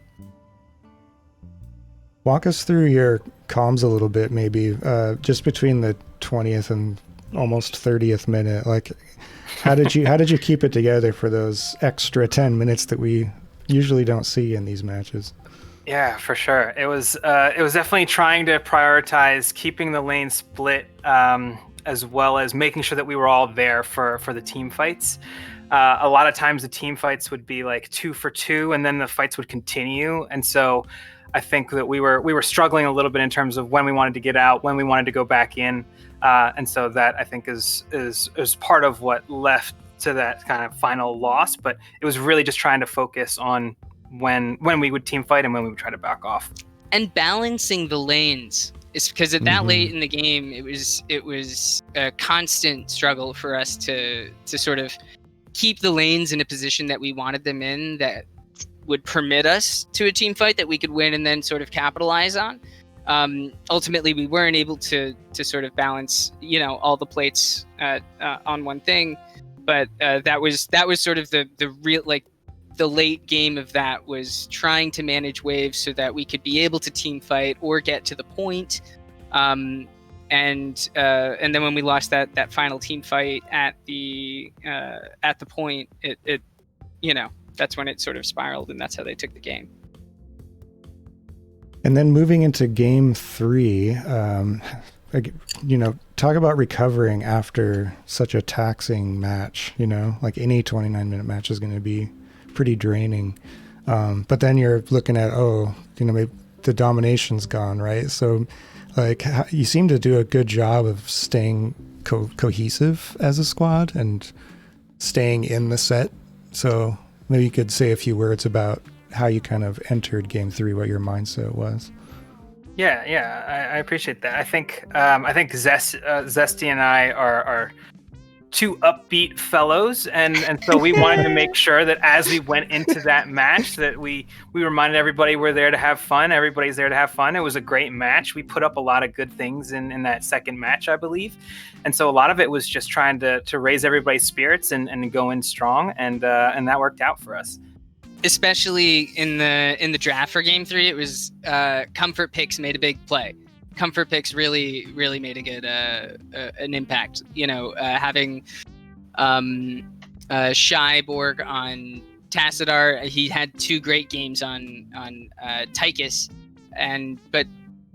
Walk us through your comms a little bit, maybe, just between the 20th and almost 30th minute. Like, how did you keep it together for those extra 10 minutes that we usually don't see in these matches? Yeah, for sure. It was definitely trying to prioritize keeping the lane split, as well as making sure that we were all there for the team fights. A lot of times the team fights would be like 2 for 2, and then the fights would continue. And so I think that we were struggling a little bit in terms of when we wanted to get out, when we wanted to go back in. And so that, I think, is part of what left to that kind of final loss. But it was really just trying to focus on when we would team fight and when we would try to back off. And balancing the lanes. It's because at that late in the game, it was a constant struggle for us to sort of keep the lanes in a position that we wanted them in, that would permit us to a team fight that we could win and then sort of capitalize on. Ultimately, we weren't able to sort of balance, all the plates on one thing, but that was sort of the real, like, the late game of that was trying to manage waves so that we could be able to team fight or get to the point. And then when we lost that final team fight at the point, it that's when it sort of spiraled, and that's how they took the game. And then moving into game 3, talk about recovering after such a taxing match. Like any 29-minute match is going to be pretty draining. But then you're looking at, maybe the domination's gone, right? So, like, you seem to do a good job of staying cohesive as a squad and staying in the set. So maybe you could say a few words about how you kind of entered game 3, what your mindset was. Yeah, I appreciate that. I think Zesty and I are two upbeat fellows, and so we wanted to make sure that as we went into that match that we reminded everybody we're there to have fun. Everybody's there to have fun. It was a great match. We put up a lot of good things in that second match, I believe, and so a lot of it was just trying to raise everybody's spirits and go in strong, and that worked out for us. Especially in the draft for game 3, it was comfort picks made a big play. Comfort picks really made a good an impact. Having Shy Borg on Tassadar, he had 2 great games on Tychus, but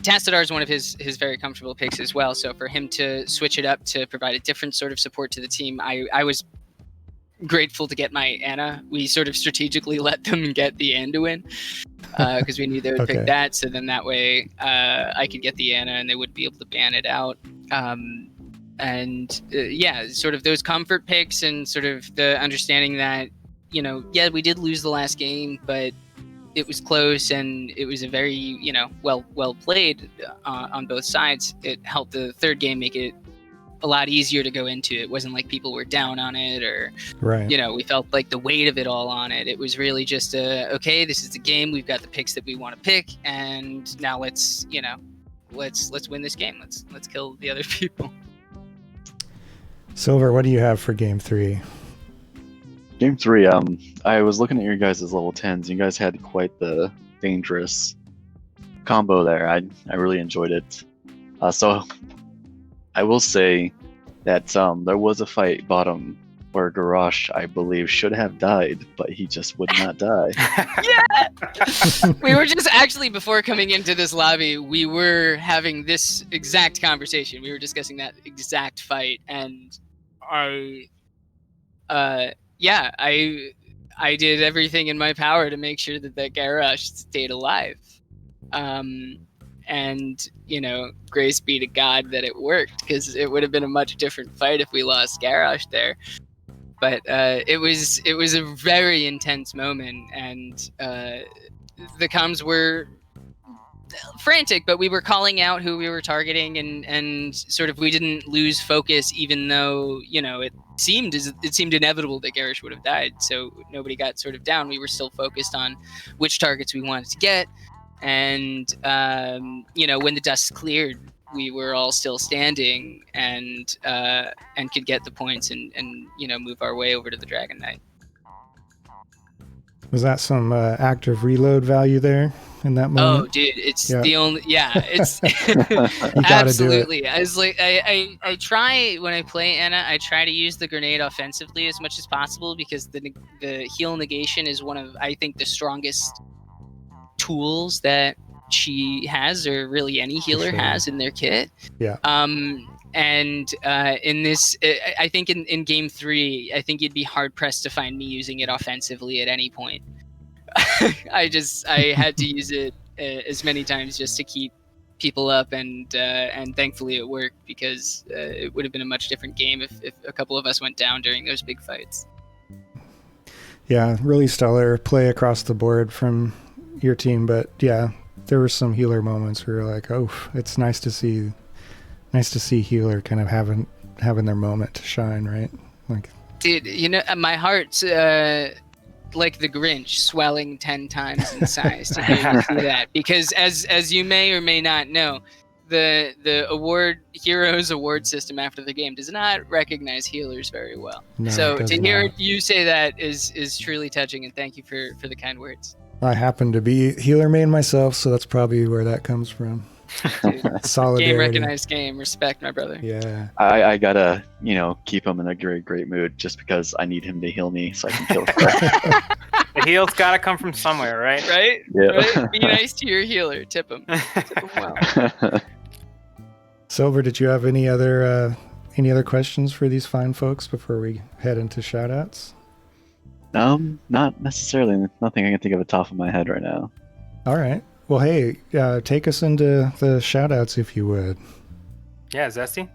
Tassadar is one of his very comfortable picks as well. So for him to switch it up to provide a different sort of support to the team, I was grateful to get my Anna. We sort of strategically let them get the Anduin because we knew they would pick that. So then that way I could get the Anna and they would be able to ban it out. Sort of those comfort picks and sort of the understanding that, we did lose the last game, but it was close and it was a very, well played on both sides. It helped the third game make it a lot easier to go into. It wasn't like people were down on it or, we felt like the weight of it all on it. It was really just okay, this is the game. We've got the picks that we want to pick. And now let's win this game. Let's kill the other people. Silver, what do you have for game 3? Game 3, I was looking at your guys' level 10s. You guys had quite the dangerous combo there. I really enjoyed it. So I will say that there was a fight bottom where Garrosh, I believe, should have died, but he just would not die. We were just actually, before coming into this lobby, we were having this exact conversation. We were discussing that exact fight, and I did everything in my power to make sure that Garrosh stayed alive. And grace be to God that it worked, because it would have been a much different fight if we lost Garrosh there. But it was a very intense moment, and the comms were frantic, but we were calling out who we were targeting, and sort of we didn't lose focus, even though it seemed inevitable that Garrosh would have died. So nobody got sort of down. We were still focused on which targets we wanted to get, and when the dust cleared, we were all still standing and could get the points and move our way over to the Dragon Knight. Was that some active reload value there in that moment? Oh, dude, it's the only. Yeah, it's You gotta absolutely. do it. I was like, I try when I play Anna. I try to use the grenade offensively as much as possible, because the heal negation is one of, I think, the strongest tools that she has, or really any healer has in their kit. Yeah. And in this, I think in game 3, I think you'd be hard pressed to find me using it offensively at any point. I had to use it as many times just to keep people up, and thankfully it worked, because it would have been a much different game if a couple of us went down during those big fights. Yeah, really stellar play across the board from your team, but yeah, there were some healer moments where you're like, oh, it's nice to see healer kind of having their moment to shine, right? Like, dude, my heart's like the Grinch, swelling 10 times in size to hear you say that, because as you may or may not know, the Heroes award system after the game does not recognize healers very well. No, so it does to hear not. you say that is truly touching, and thank you for the kind words. I happen to be healer main myself, so that's probably where that comes from. Solidarity. Game recognized game. Respect, my brother. Yeah. I gotta, keep him in a great mood, just because I need him to heal me so I can kill him. The heal's got to come from somewhere, right? Right? Yeah. Right? Be nice to your healer. Tip him. Tip him well. Silver, did you have any other questions for these fine folks before we head into shoutouts? Not necessarily. Nothing I can think of at the top of my head right now. All right. Well, hey, take us into the shoutouts if you would. Yeah, Zesty?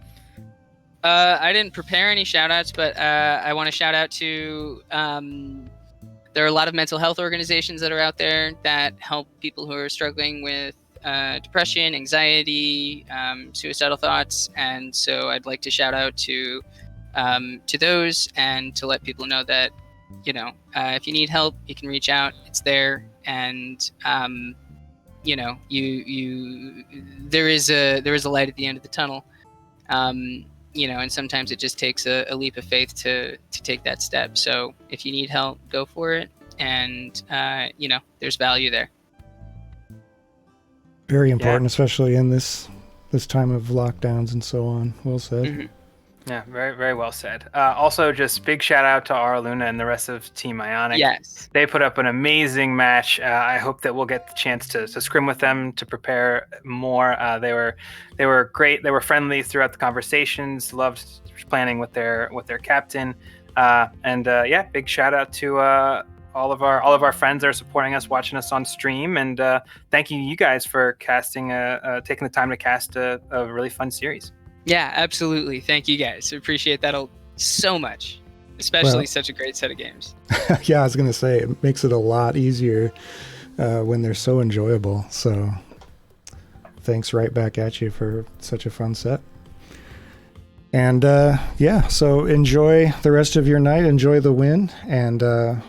I didn't prepare any shoutouts, but I want to shout out to there are a lot of mental health organizations that are out there that help people who are struggling with depression, anxiety, suicidal thoughts, and so I'd like to shout out to those, and to let people know that if you need help, you can reach out. It's there, and there is a light at the end of the tunnel. And sometimes it just takes a leap of faith to take that step. So if you need help, go for it, and there's value there. Very important, especially in this time of lockdowns and so on. Well said. Mm-hmm. Yeah, very, very well said. Also, just big shout out to our Luna and the rest of Team Ionic. Yes. They put up an amazing match. I hope that we'll get the chance to scrim with them to prepare more. They were great. They were friendly throughout the conversations. Loved planning with their captain. Big shout out to all of our friends that are supporting us, watching us on stream, and thank you guys for taking the time to cast a really fun series. Yeah, absolutely. Thank you guys. I appreciate that so much, especially such a great set of games. Yeah, I was going to say, it makes it a lot easier when they're so enjoyable. So thanks right back at you for such a fun set. And so enjoy the rest of your night. Enjoy the win. And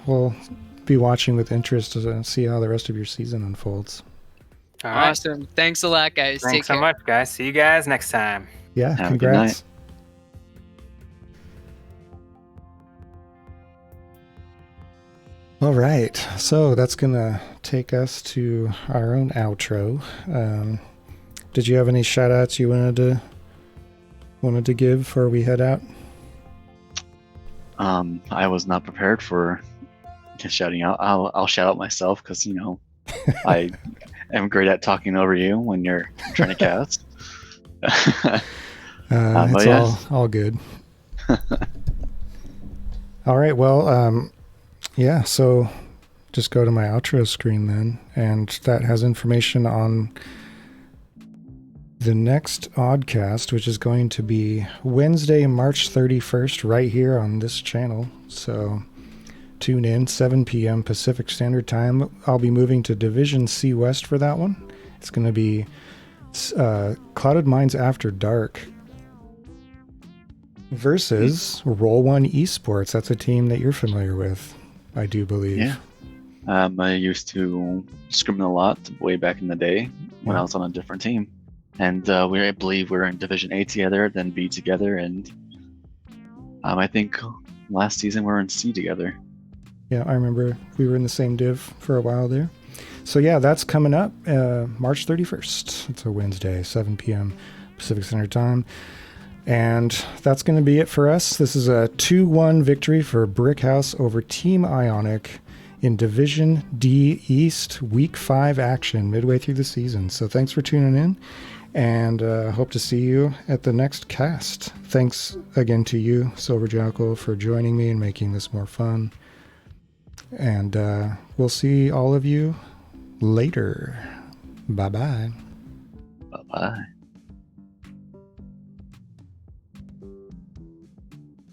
we'll be watching with interest to see how the rest of your season unfolds. All right. Awesome. Thanks a lot, guys. Thanks Take so care. much, guys. See you guys next time. Yeah, Have a good congrats. All right, so that's going to take us to our own outro. Did you have any shout outs you wanted to wanted to give before we head out? I was not prepared for shouting out. I'll shout out myself because I am great at talking over you when you're trying to cast. It's yeah. all good. All right, well, yeah, so just go to my outro screen then, and that has information on the next Oddcast, which is going to be Wednesday, March 31st, right here on this channel. So tune in, 7 p.m. Pacific Standard Time. I'll be moving to Division C West for that one. It's going to be Clouded Minds After Dark versus Roll One Esports. That's a team that you're familiar with, I do believe. Yeah. I used to scrim a lot way back in the day when I was on a different team. And I believe we're in Division A together, then B together, and I think last season we were in C together. Yeah, I remember we were in the same div for a while there. So yeah, that's coming up March 31st. It's a Wednesday, 7 p.m. Pacific Standard Time. And that's going to be it for us. This is a 2-1 victory for Brickhouse over Team Ionic in Division D East Week 5 action midway through the season. So thanks for tuning in, and hope to see you at the next cast. Thanks again to you, Silver Jackal, for joining me and making this more fun. And we'll see all of you later. Bye-bye. Bye-bye.